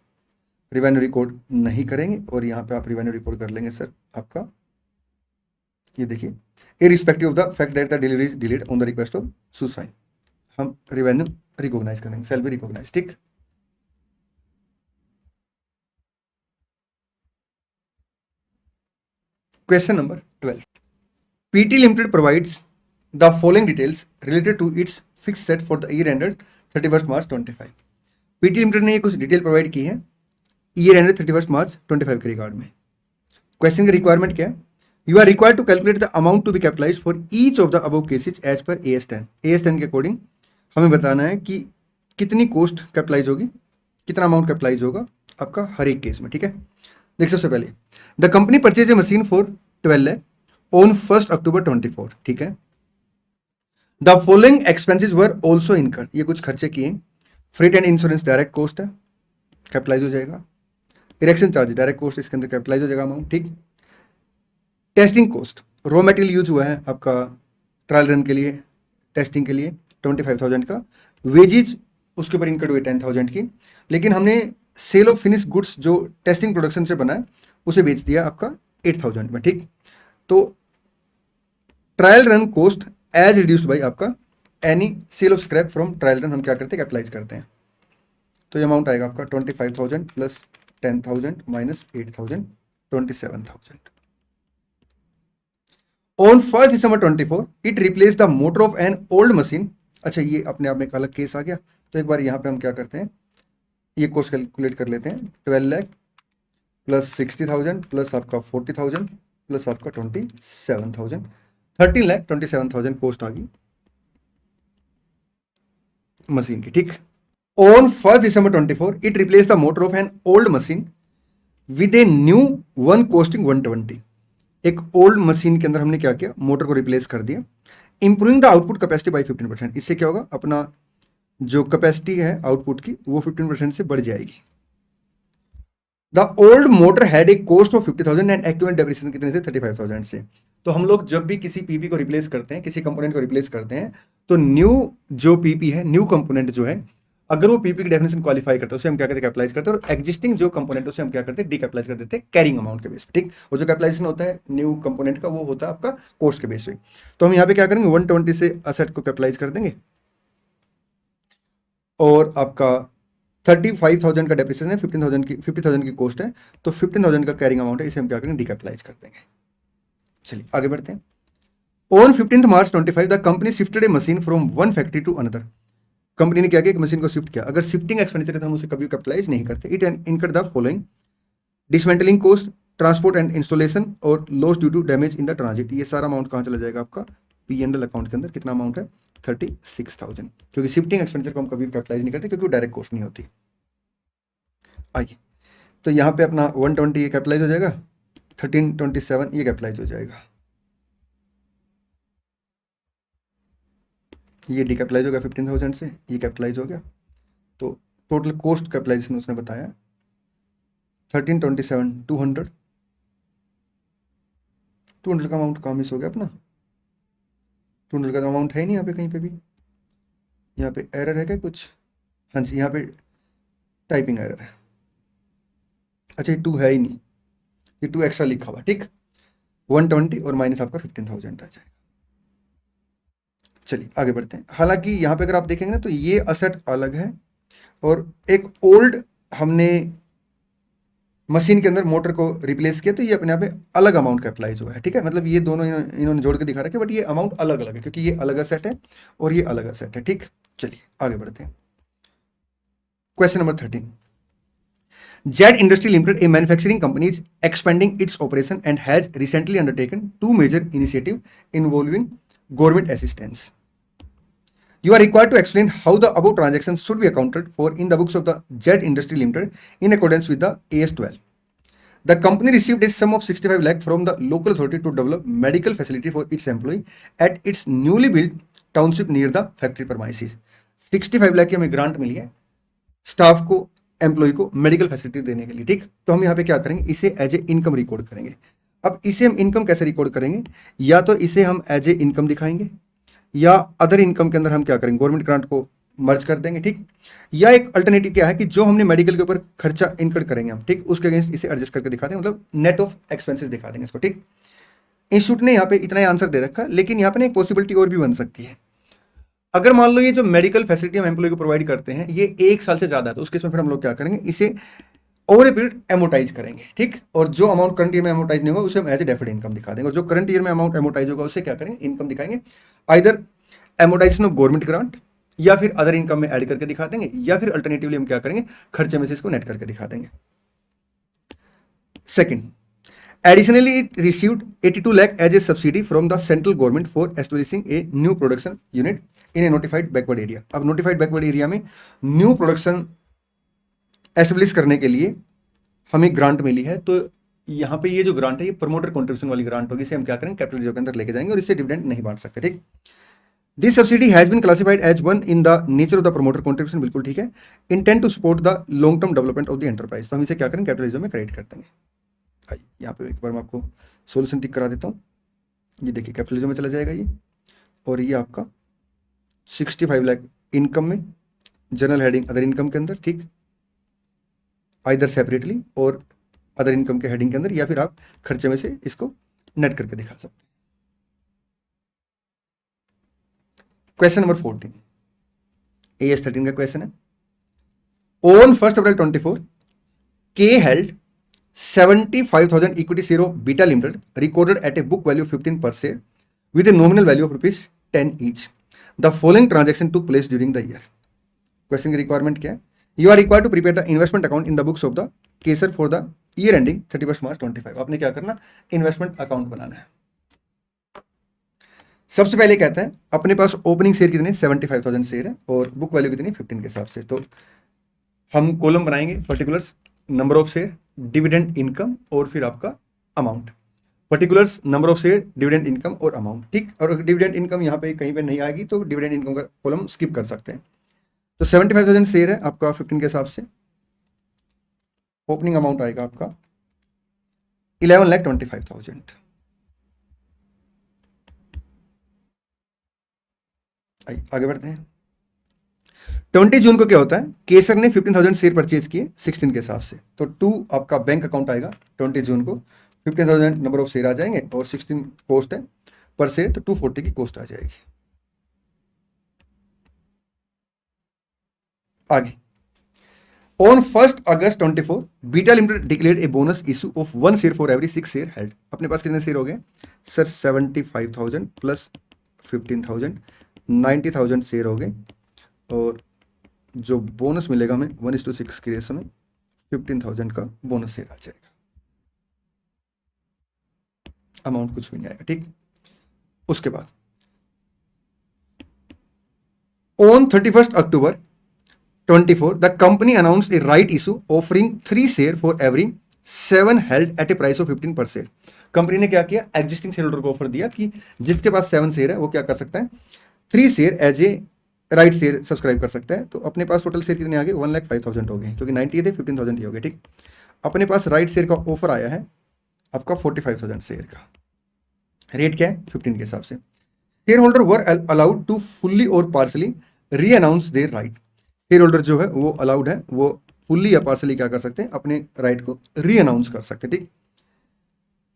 रिवेन्यू रिकॉर्ड नहीं करेंगे, और यहाँ पे आप रिवेन्यू रिकॉर्ड कर लेंगे सर आपका, ये देखिए, irrespective of the fact that the delivery is delayed on the request of shoe sign, हम रिवेन्यू रिकॉग्नाइज करेंगे, सेल भी रिकॉग्नाइज, ठीक। Question number 12, PT limited provides the following details related to its fixed asset for the year ended 31 March 25। PT limited ने ये कुछ डिटेल प्रोवाइड की है ईयर एंडेड 31 मार्च 25 के रिगार्ड में। क्वेश्चन की रिक्वायरमेंट क्या है? You are required to calculate the amount to be capitalise for each of the above cases as per AS10। AS10 के अकॉर्डिंग हमें बताना है कि कितनी कॉस्ट कैपिटलाइज होगी, कितना अमाउंट कैपिटलाइज होगा आपका हर एक केस में। ठीक है, देख सबसे पहले the company purchase a machine for 12 lakh on 1 अक्टूबर 24। ठीक है, the following expenses were also incurred, ये कुछ खर्चे किए। Freight and insurance direct cost है, कैपिटलाइज हो जाएगा। इरेक्शन चार्ज डायरेक्ट कॉस्ट, इसके अंदर कैपिटलाइज हो जाएगा अमाउंट। ठीक, testing cost, raw material use हुआ है आपका ट्रायल रन के लिए, टेस्टिंग के लिए 25,000 का। वेजेज उसके ऊपर इनकर्ड हुए 10,000 की, लेकिन हमने सेल ऑफ फिनिश गुड्स जो टेस्टिंग प्रोडक्शन से बना है उसे बेच दिया आपका 8,000 में। ठीक, तो trial run cost as reduced by आपका any sale of scrap from trial run हम क्या करते हैं, कैपिटलाइज करते हैं। तो ये अमाउंट आएगा आपका 25,000 plus 10,000 minus 8,000, 27,000। On 1 December 24 it replace the motor of an old machine. अच्छा, ये अपने आप में एक अलग केस आ गया, तो एक बार यहाँ पे हम क्या करते हैं, ये कॉस्ट कैलकुलेट कर लेते हैं। 12 लाख प्लस 60,000 प्लस आपका 40,000 प्लस आपका 27,000, 13,27,000 कॉस्ट आ गई मशीन की। ठीक, on 1 December 24 it replace the motor of an old machine with a new one costing 120। एक ओल्ड मशीन के अंदर हमने क्या किया, मोटर को रिप्लेस कर दिया। Improving the output capacity by 15%, इससे क्या होगा, अपना जो कैपेसिटी है आउटपुट की वो 15% से बढ़ जाएगी। The old motor had a cost of 50,000 and accumulated depreciation कितने से, 35,000 से। तो हम लोग जब भी किसी पीपी को रिप्लेस करते हैं, किसी कंपोनेंट को रिप्लेस करते हैं, तो न्यू जो पीपी है, न्यू कंपोनेंट जो है, अगर वो पीपी की डेफिनेशन क्वालिफाई करते हैं उसे हम क्या करते हैं, कैपिटलाइज करते हैं। और एक्जिस्टिंग जो कंपोनेंट उसे हम क्या करते हैं, डीकैपिटलाइज कर देते हैं कैरिंग अमाउंट के बेस पे। ठीक, और जो कैपिटलाइजेशन होता है न्यू कंपोनेंट का वो होता है आपका कॉस्ट के बेस पे। तो हम यहाँ पे क्या करेंगे, 120 से असेट को कैपिटलाइज कर देंगे और आपका 35,000 का डेप्रिसिएशन है, 50,000 की कॉस्ट है, तो 15,000 का कैरिंग अमाउंट है, इसे हम क्या करेंगे, डीकैपिटलाइज कर देंगे। चलिए आगे बढ़ते हैं। On 15 March 25 the company shifted a machine from one factory to another. Company ने क्या किया, एक मशीन को शिफ्ट किया। अगर शिफ्टिंग एक्सपेंडिचर है तो हम उसे कभी कैपिटलाइज नहीं करते। It incurred the following dismantling cost, transport and installation और loss due to damage in the transit. ये सारा अमाउंट कहाँ चला जाएगा आपका, P&L अकाउंट के अंदर। कितना अमाउंट है, 36,000, क्योंकि शिफ्टिंग एक्सपेंडिचर को हम कभी कैपिटलाइज नहीं करते क्योंकि वो डायरेक्ट कॉस्ट नहीं होती। आइए, तो यहाँ पे अपना 120 ये कैपिटलाइज हो जाएगा, 1327 ये कैपिटलाइज हो जाएगा, ये डीकैपिटलाइज हो गया 15,000 से, ये कैपिटलाइज हो गया। तो टोटल कॉस्ट कैपिटलाइजेशन उसने बताया 1327, 200 का अमाउंट कहाँ मिस हो गया अपना, 200 का तो अमाउंट है ही नहीं यहाँ पे कहीं पे भी। यहाँ पे एरर है क्या कुछ, हाँ जी यहाँ पे टाइपिंग एरर है। अच्छा ये 2 है ही नहीं, ये 2 एक्स्ट्रा लिखा हुआ। ठीक, 120 और माइनस आपका 15,000 आ जाएगा। चलिए आगे बढ़ते हैं। हालांकि यहाँ पे अगर आप देखेंगे ना तो ये असेट अलग है और एक ओल्ड हमने मशीन के अंदर मोटर को रिप्लेस किया, तो ये अपने आप में अलग अमाउंट कैपिटलाइज हुआ है। ठीक है, मतलब ये दोनों इन्होंने जोड़ के दिखा रखा है, बट ये अमाउंट अलग अलग है क्योंकि ये अलग असेट है और ये अलग असेट है। ठीक, चलिए आगे बढ़ते हैं। Question number 13, Z industry limited, a manufacturing company, is expanding its operation and has recently undertaken 2 major initiative involving government assistance. You are required to explain how the above transactions should be accounted for in the books of the Z Industry Limited in accordance with the AS12. The company received a sum of 65 lakh from the local authority to develop medical facility for its employee at its newly built township near the factory premises. 65 lakh की हमें ग्रांट मिली है स्टाफ को, एम्प्लॉय को मेडिकल फैसिलिटी देने के लिए। ठीक, तो हम यहाँ पे क्या करेंगे, इसे एज ए इनकम रिकॉर्ड करेंगे। अब इसे हम इनकम कैसे रिकॉर्ड करेंगे, या तो इसे हम एज ए इनकम दिखाएंगे या अदर इनकम के अंदर हम क्या करेंगे, गवर्नमेंट ग्रांट को मर्ज कर देंगे। ठीक, या एक अल्टरनेटिव क्या है कि जो हमने मेडिकल के ऊपर खर्चा इनकर्ड करेंगे हम, ठीक, उसके अगेंस्ट इसे एडजस्ट करके दिखा देंगे, मतलब नेट ऑफ एक्सपेंसेस दिखा देंगे इसको। ठीक, इंस्टीट्यूट ने यहाँ पे इतना ही आंसर दे रखा, लेकिन यहाँ पे ना एक पॉसिबिलिटी और भी बन सकती है। अगर मान लो ये जो मेडिकल फैसिलिटी हम एम्प्लॉय को प्रोवाइड करते हैं ये 1 साल से ज़्यादा है, तो उस केस में फिर हम लोग क्या करेंगे, इसे ओवर ए पीरियड एमोटाइज करेंगे, ठीक। और जो अमाउंट करंट ईयर में एमोटाइज नहीं होगा उसे हम एज ए डेफर्ड इनकम दिखा देंगे, और जो करंट ईयर में अमाउंट एमोटाइज होगा उसे क्या करेंगे, इनकम दिखाएंगे। Either amortisation of government grant, या फिर अदर इनकम में ऐड करके दिखा देंगे, या फिर अल्टरनेटिवली हम क्या करेंगे, खर्चे में से इसको नेट करके दिखा देंगे। Second, additionally it received 82 lakh as a subsidy from the central government for establishing a new production unit in a notified backward area। अब notified backward area में न्यू प्रोडक्शन एस्टेब्लिश करने के लिए हमें ग्रांट मिली है, तो यहाँ पे ये जो ग्रांट है ये प्रमोटर कंट्रीब्यूशन वाली ग्रांट होगी, इसे हम क्या करेंगे, कैपिटल रिजर्व के अंदर लेके जाएंगे और इससे डिविडेंड नहीं बांट सकते, ठीक। This subsidy has been classified as one in the nature of the promoter contribution, बिल्कुल ठीक है। Intent to support the long term development of the enterprise, तो हम इसे क्या करेंगे, कैपिटल रिजर्व में क्रेडिट कर देंगे। यहाँ पे एक बार मैं आपको सोल्यूशन टिक करा देता हूँ। ये देखिए कैपिटलिज्म में चला जाएगा ये, और ये आपका 65 लाख इनकम में, जनरल हेडिंग अदर इनकम के अंदर, ठीक, आइदर सेपरेटली और अदर इनकम के हेडिंग के अंदर, या फिर आप खर्चे में से इसको नेट करके दिखा सकते हैं। क्वेश्चन नंबर 14 AS 13 का क्वेश्चन है। ऑन 1 अप्रैल 24 के held 75,000 equity share of Beta Limited recorded at a book value of 15 per share with a nominal value of rupees 10 each. The following transaction took place during the year. Question की requirement क्या है? You are required to prepare the investment account in the books of the Kesar for the year ending 31st March 25। आपने क्या करना, इन्वेस्टमेंट अकाउंट बनाना है। सबसे पहले कहता है अपने पास ओपनिंग शेयर कितने, 75,000 शेयर है, और बुक वैल्यू कितनी, 15 के हिसाब से। तो हम कॉलम बनाएंगे, particulars number of share, dividend income, और फिर आपका amount. Particulars number of share, dividend income और अमाउंट, ठीक। और डिविडेंड इनकम यहाँ पे कहीं पे नहीं आएगी तो डिविडेंड इनकम का कॉलम स्किप कर सकते हैं। तो 75,000 शेयर है आपका 15 के हिसाब से। ओपनिंग अमाउंट आएगा आपका 11,25,000। आगे बढ़ते हैं। 20 जून को क्या होता है, केसर ने 15,000 शेयर परचेज किए 16 के हिसाब से, तो 2 आपका बैंक अकाउंट आएगा 20 जून को, 15,000 नंबर ऑफ शेयर आ जाएंगे और 16 कॉस्ट है पर शेयर, तो 240 की कॉस्ट आ जाएगी। आगे, on 1 August 24 beta limited declared a bonus issue of 1 share for every 6 share held. अपने पास कितने शेयर हो गए सर, 75,000 प्लस 15,000, 90,000 शेयर हो गए, और जो बोनस मिलेगा हमें 1:6 की रेशो में 15,000 का बोनस शेयर आ जाएगा। अमाउंट कुछ भी नहीं आएगा, ठीक। उसके बाद on 31 October 24 the company announced A right issue offering 3 share for every 7 held at A price of 15 पर शेयर। कंपनी ने क्या किया, एग्जिस्टिंग शेयर होल्डर को ऑफर दिया कि जिसके पास 7 शेयर है वो क्या कर सकता है, 3 share as a right share subscribe कर सकता है। तो अपने पास टोटल शेयर कितने आ गए, 1,05,000 हो गए, क्योंकि 90 थे, 15,000 ही हो गए, ठीक। अपने पास राइट शेयर का ऑफर आया है आपका 45,000 शेयर का। रेट क्या है, 15 के हिसाब से। Share holder were allowed to fully or partially renounce their right. Share holder जो है वो अलाउड है, वो फुल्ली या पार्सली क्या कर सकते हैं, अपने राइट को री अनाउंस कर सकते हैं, ठीक।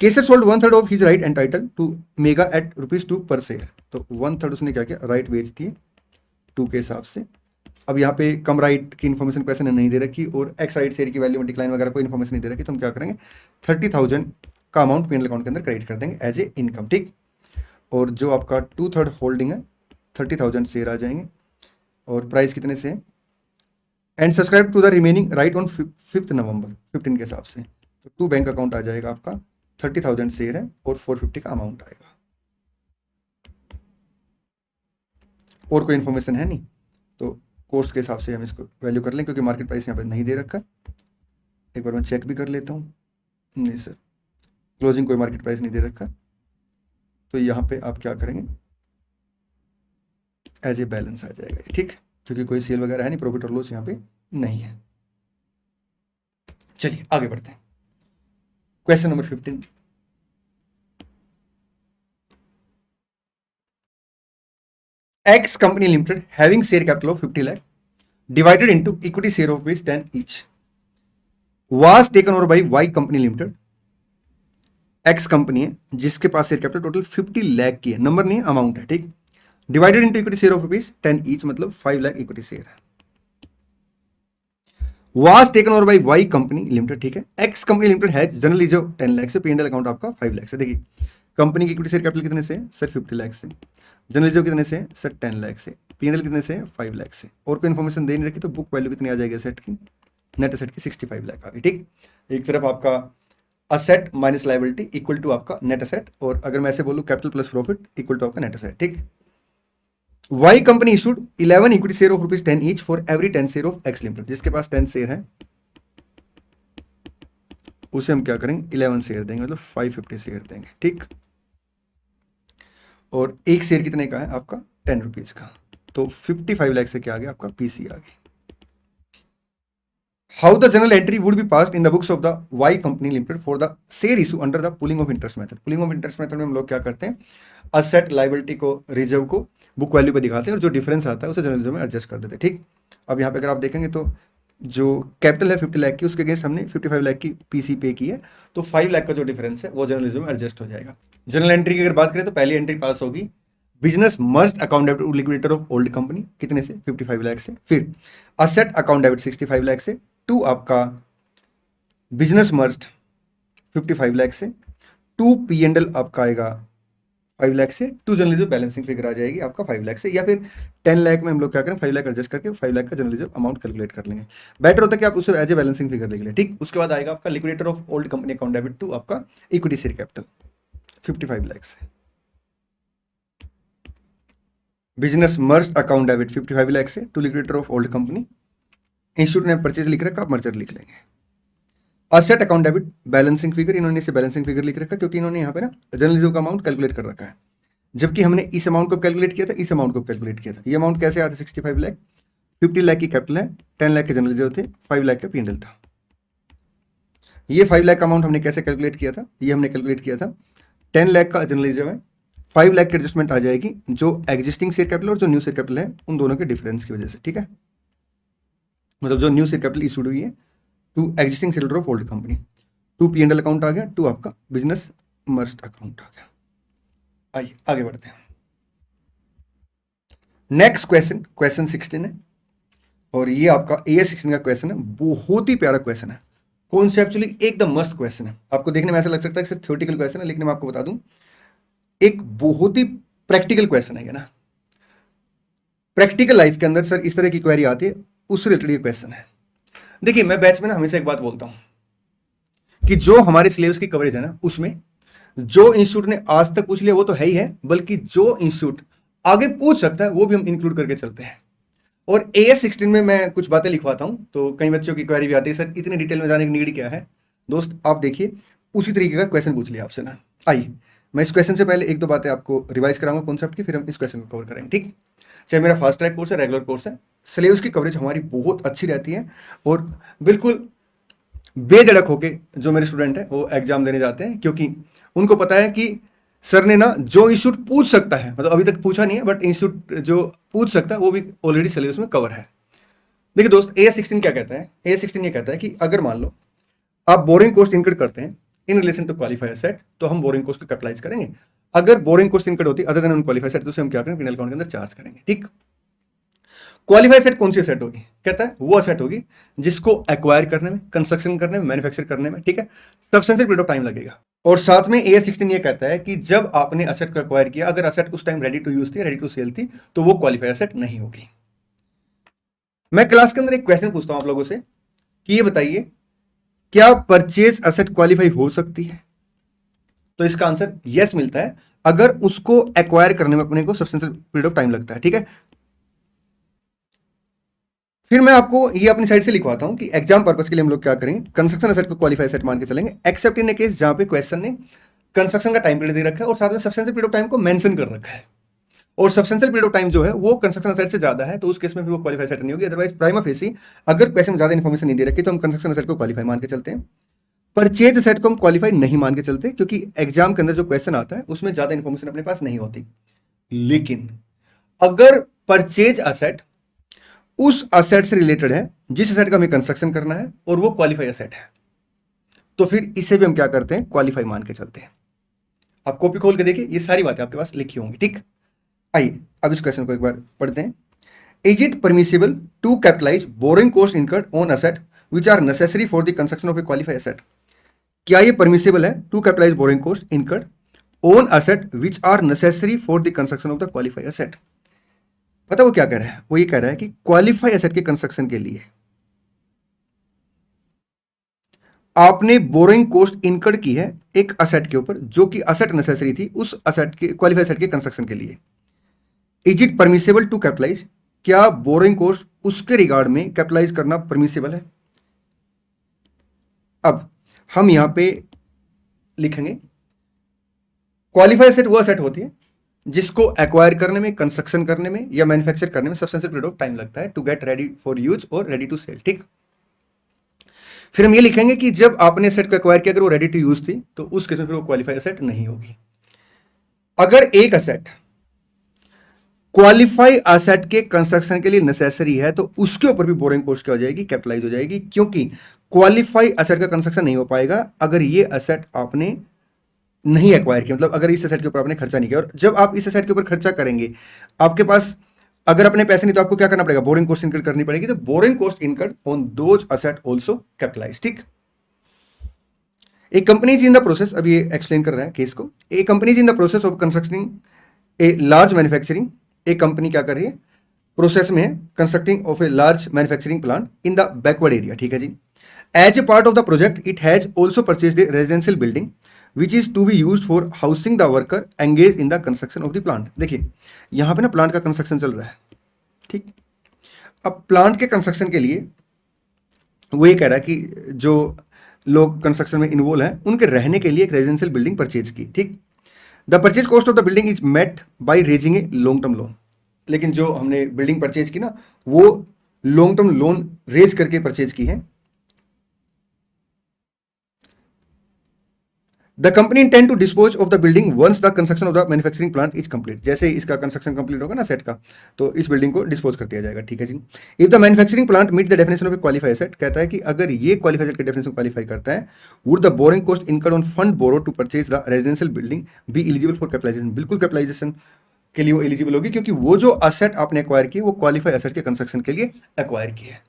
Kesar sold 1/3 of his right and title to mega at ₹2 per share. तो 1/3 उसने क्या किया, राइट बेच दिए 2 के हिसाब से। अब यहाँ पे कम राइट की इन्फॉर्मेशन क्वेश्चन ने नहीं दे रखी, और एक्स राइट शेयर की वैल्यू में डिक्लाइन वगैरह कोई इन्फॉर्मेशन नहीं दे रखी, तो हम क्या करेंगे, 30,000 का अमाउंट पीएनएल अकाउंट के अंदर क्रेडिट कर देंगे एज ए इनकम, ठीक। और जो आपका 2/3 होल्डिंग है 30,000 शेयर आ जाएंगे, और प्राइस कितने से, and subscribe to the remaining right on 5 November 15 के हिसाब से। तो 2 बैंक अकाउंट आ जाएगा आपका, 30,000 शेयर है और 450 का अमाउंट आएगा। और कोई इन्फॉर्मेशन है नहीं, तो कॉस्ट के हिसाब से हम इसको वैल्यू कर लें, क्योंकि मार्केट प्राइस यहाँ पे नहीं दे रखा। एक बार मैं चेक भी कर लेता हूँ, नहीं सर क्लोजिंग कोई मार्केट प्राइस नहीं दे रखा, तो यहाँ पे आप क्या करेंगे, एज ए बैलेंस आ जाएगा, ठीक, क्योंकि कोई सेल वगैरह है नहीं, प्रॉफिट और लॉस यहाँ पे नहीं है। चलिए आगे बढ़ते हैं। Question number 15, X company limited having share capital of 50 lakh divided into equity share of which 10 each was taken over by Y company limited। X company है जिसके पास शेयर कैपिटल टोटल 50 लाख की है, नंबर नहीं है, अमाउंट है, ठीक। Divided into equity share of ₹10 each, मतलब 5 लाख इक्विटी शेयर है। Was taken over by Y company limited, ठीक है। एक्स कंपनी लिमिटेड है जनरली जो 10 लाख से, P&L अकाउंट आपका 5 लाख से। देखिए कंपनी की इक्विटी शेयर कैपिटल कितने से सर 50 लाख से, जनरली जो कितने से सर 10 लाख से, P&L कितने से 5 लाख से, और कोई इन्फॉर्मेशन दे नहीं रखी तो बुक वैल्यू कितनी आ जाएगी सेट की, नेट एसेट की 65 लाख आ गई, ठीक। एक तरफ आपका asset minus liability equal to आपका नेट एसेट, और अगर मैं ऐसे बोलूं capital plus profit equal to आपका नेट एसेट, ठीक। Y company issued 11 equity share of ₹10 each for every 10 share of X limited. जिसके पास 10 शेयर है उसे हम क्या करेंगे 11 शेयर देंगे, मतलब 550 शेयर देंगे, ठीक। और एक शेयर कितने का है आपका 10 रुपीज का, तो 55 लाख से क्या आ गया आपका पीसी आ गई। How the journal entry would be passed in the books of the Y company limited for the share issue under the pooling of interest method. Pooling of interest method में हम लोग क्या करते हैं, असेट लायबिलिटी को रिजर्व को बुक वैल्यू पे दिखाते हैं और जो डिफरेंस आता है उसे जनरल रिजर्व में एडजस्ट कर देते हैं, ठीक। अब यहाँ पे अगर आप देखेंगे तो जो कैपिटल है 50 लाख की, उसके अगेंस्ट हमने 55 लाख की पीसी पे की है, तो 5 लाख का जो डिफरेंस है वो जनरल रिजर्व में एडजस्ट हो जाएगा। जनरल एंट्री की अगर बात करें तो पहली एंट्री पास होगी business merged account debit to liquidator of old company, कितने से 55 लाख से। फिर असेट अकाउंट डेबिट 65 लाख से, टू आपका बिजनेस मर्ज्ड 55 लाख से, टू P&L आपका आएगा 5 लाख से, to general reserve balancing figure आ जाएगी आपका 5 लाख से, या फिर 10 लाख में हम लोग क्या करें 5 लाख एडजस्ट करके 5 लाख का जनरल रिजर्व अमाउंट कैलकुलेट कर लेंगे। बेटर होता है कि आप उसे एज ए बैलेंसिंग फिगर लिख लें, ठीक। उसके बाद आएगा आपका liquidator of old company account debit to आपका इक्विटी शेयर कैपिटल 55 लाख से, business merged account debit 55 lakh से to liquidator of old company, institute ने परचेज लिख रखा, आप मर्जर लिख लेंगे। Asset account debit balancing figure, इन्होंने इसे बैलेंसिंग फिगर लिख रखा क्योंकि इन्होंने यहाँ पे ना जनरल रिजर्व का अमाउंट कैलकुलेट कर रखा है, जबकि हमने इस अमाउंट को कैलकुलेट किया था, इस अमाउंट को कैलकुलेट किया था। ये अमाउंट कैसे आते 65 लाख, 50 लाख की कैपिटल है, 10 लाख के जनरल रिजर्व थे, 5 लाख का P&L था। ये 5 लाख का अमाउंट हमने कैसे कैलकुलेट किया था, ये हमने कैलकुलेट किया था 10 लाख का जनरल रिजर्व है, 5 लाख की एडजस्टमेंट आ जाएगी जो एग्जिस्टिंग शेयर कैपिटल और जो न्यू शेयर कैपिटल है उन दोनों के डिफरेंस की वजह से, ठीक है। मतलब जो न्यू शेयर कैपिटल इशूड हुई है to existing share of old company, to P&L account आ गया, टू आपका बिजनेस मर्ज्ड अकाउंट आ गया। आइए आगे बढ़ते हैं। नेक्स्ट क्वेश्चन, क्वेश्चन 16 है, और ये आपका AS 16 का क्वेश्चन है। बहुत ही प्यारा क्वेश्चन है, कॉन्सेप्चुअली एकदम मस्त क्वेश्चन है। आपको देखने में ऐसा लग सकता है कि थ्योरेटिकल क्वेश्चन है, लेकिन मैं आपको बता दूं एक बहुत ही प्रैक्टिकल क्वेश्चन है ना। प्रैक्टिकल लाइफ के अंदर सर इस तरह की क्वेरी आती है, उससे रिलेटेड ये क्वेश्चन है। देखिए मैं बैच में ना हमेशा एक बात बोलता हूं कि जो हमारे सिलेबस की कवरेज है ना, उसमें जो इंस्टीट्यूट ने आज तक पूछ लिया वो तो है ही है, बल्कि जो इंस्टीट्यूट आगे पूछ सकता है वो भी हम इंक्लूड करके चलते हैं। और AS 16 में मैं कुछ बातें लिखवाता हूं, तो कई बच्चों की क्वेरी भी आती है सर इतने डिटेल में जाने की नीड क्या है। दोस्त आप देखिए उसी तरीके का क्वेश्चन पूछ लिया आपसे ना। आइए मैं इस क्वेश्चन से पहले एक दो बातें आपको रिवाइज कराऊंगा कॉन्सेप्ट की, फिर हम इस क्वेश्चन को कवर करेंगे, ठीक। चाहे मेरा फास्ट ट्रैक कोर्स है, रेगुलर कोर्स है, सिलेबस की कवरेज हमारी बहुत अच्छी रहती है, और बिल्कुल बेधड़क होके जो मेरे स्टूडेंट हैं वो एग्जाम देने जाते हैं, क्योंकि उनको पता है कि सर ने ना जो इंस्टीट्यूट पूछ सकता है, मतलब अभी तक पूछा नहीं है बट इंस्टीट्यूट जो पूछ सकता है वो भी ऑलरेडी सिलेबस में कवर है। देखिए दोस्त AS 16 क्या कहता है, AS 16 ये कहता है कि अगर मान लो आप बोरिंग कॉस्ट इनकर्ड करते हैं in relation to qualify asset, तो हम बोरिंग कॉस्ट को कैपिटलाइज करेंगे। अगर बोरिंग कॉस्ट इनकर्ड होती अदर देन क्वालिफाई एसेट, तो उसे हम क्या करेंगे P&L अकाउंट के अंदर चार्ज करेंगे, ठीक। क्वालिफाई एसेट कौन सी एसेट होगी, कहता है वो एसेट होगी जिसको एक्वायर करने में, कंस्ट्रक्शन करने में, मैन्युफैक्चर करने में, ठीक है, सब्सटेंशियल पीरियड ऑफ टाइम लगेगा। और साथ में AS 16 ये कहता है कि जब आपने एसेट को एक्वायर किया, अगर एसेट उस टाइम रेडी टू यूज थी, रेडी टू सेल थी, तो वो क्वालिफाई एसेट नहीं होगी। मैं क्लास के अंदर एक क्वेश्चन पूछता हूं आप लोगों से कि ये बताइए क्या परचेज एसेट क्वालिफाई हो सकती है, तो इसका आंसर यस मिलता है अगर उसको एक्वायर करने में अपने को सब्सटेंशियल पीरियड ऑफ टाइम लगता है, ठीक है। फिर मैं आपको ये अपनी साइड से लिखवाता हूं कि एग्जाम पर्पस के लिए हम लोग क्या करेंगे, कंस्ट्रक्शन एसेट को क्वालिफाई एसेट मान के चलेंगे, एक्सेप्ट इन ए केस जहां पे क्वेश्चन ने कंस्ट्रक्शन का टाइम पीरियड दे रखा है और साथ में सब्सटेंशियल पीरियड ऑफ टाइम को मेंशन कर रखा है, और सब्सटेंशियल पीरियड ऑफ टाइम जो है वो कंस्ट्रक्शन एसेट से ज्यादा है, तो उस केस में फिर वो क्वालिफाई एसेट नहीं होगी। अदरवाइज प्राइमा फेसी अगर क्वेश्चन में ज्यादा इन्फॉर्मेशन नहीं दे रखी तो हम कंस्ट्रक्शन एसेट को क्वालिफाई मान के चलते हैं। परचेज एसेट को हम क्वालिफाई नहीं मान के चलते, क्योंकि एग्जाम के अंदर जो क्वेश्चन आता है उसमें ज्यादा इन्फॉर्मेशन अपने पास नहीं होती। लेकिन अगर परचेज एसेट उस एसेट से रिलेटेड है जिस एसेट का हमें कंस्ट्रक्शन करना है और वो क्वालिफाई एसेट है, तो फिर इसे भी हम क्या करते हैं, क्वालिफाई मान के चलते हैं। आप कॉपी खोल के देखिए, ये सारी बातें आपके पास लिखी होंगी, ठीक। आइए अब इस क्वेश्चन को एक बार पढ़ते हैं। Is it permissible to capitalise borrowing cost incurred on asset which are necessary for the construction of a qualified asset. क्या ये परमिसेबल है to capitalise borrowing cost incurred on asset which are necessary for the construction of the qualified asset. पता वो क्या कह रहा है, वो ये कह रहा है कि क्वालिफाइड एसेट के कंस्ट्रक्शन के लिए आपने बोरिंग कॉस्ट इनकर्ड की है एक असेट के ऊपर जो कि असेट नेसेसरी थी उस असेट के क्वालिफाइड एसेट के कंस्ट्रक्शन के लिए। Is it permissible to capitalise, क्या बोरिंग कॉस्ट उसके रिगार्ड में कैपिटलाइज करना परमिसेबल है। अब हम यहां पे लिखेंगे क्वालिफाइड एसेट वो एसेट होती है जिसको एक्वायर करने में, कंस्ट्रक्शन करने में या मैन्युफैक्चर करने में सब्सटेंशियल पीरियड ऑफ टाइम लगता है to get ready for use और रेडी टू सेल। ठीक, फिर हम ये लिखेंगे कि जब आपने एसेट को एक्वायर किया अगर वो रेडी टू यूज थी तो उस केस में फिर वो क्वालिफाइड एसेट नहीं होगी। अगर एक एसेट क्वालिफाई एसेट के कंस्ट्रक्शन के लिए नेसेसरी है तो उसके ऊपर भी बोरिंग कॉस्ट क्या हो जाएगी, कैपिटलाइज हो जाएगी, क्योंकि क्वालिफाई एसेट का कंस्ट्रक्शन नहीं हो पाएगा अगर ये एसेट आपने नहीं एक्वायर किया, मतलब अगर इस एसेट के ऊपर आपने खर्चा नहीं किया। और जब आप इस एसेट के ऊपर खर्चा करेंगे आपके पास अगर अपने पैसे नहीं तो आपको क्या करना पड़ेगा, बोरिंग कॉस्ट इनकर्ड करनी पड़ेगी। तो borrowing cost incurred on those asset also capitalise. ठीक, एक company is in the process, अब ये एक्सप्लेन कर रहा है केस को। A company is in the process of constructing a large manufacturing, एक कंपनी क्या कर रही है, प्रोसेस में है constructing of a large manufacturing plant in the backward area. ठीक है जी। As a part of the project it has also purchased A residential building which is to be used for housing the worker engage in the construction of the plant. देखिए यहां पे ना प्लांट का कंस्ट्रक्शन चल रहा है। ठीक, अब प्लांट के कंस्ट्रक्शन के लिए वो ये कह रहा है कि जो लोग कंस्ट्रक्शन में इन्वॉल्व हैं उनके रहने के लिए एक रेजिडेंशियल बिल्डिंग परचेज की। ठीक, the purchase cost of the building is met by raising a long term loan. लेकिन जो हमने बिल्डिंग परचेज की ना वो लॉन्ग टर्म लोन रेज करके परचेज की है। The company intend to dispose of the building once the construction of the manufacturing plant is complete. जैसे ही इसका कंस्ट्रक्शन कंप्लीट होगा ना सेट का तो इस बिल्डिंग को डिस्पोज कर दिया जाएगा। ठीक है जी। If the manufacturing plant meet the definition of a qualified asset, कहता है कि अगर ये क्वालिफाइड एसेट के डेफिनेशन क्वालिफाई करता है would the borrowing cost incurred on fund borrow to purchase the residential building be eligible for capitalisation. बिल्कुल कैपिटलाइजेशन के लिए वो एलिजिबल होगी क्योंकि वो जो असेट आपने एक्वायर की वो क्वालिफाइड एसेट के कंस्ट्रक्शन के लिए एक्वायर की है।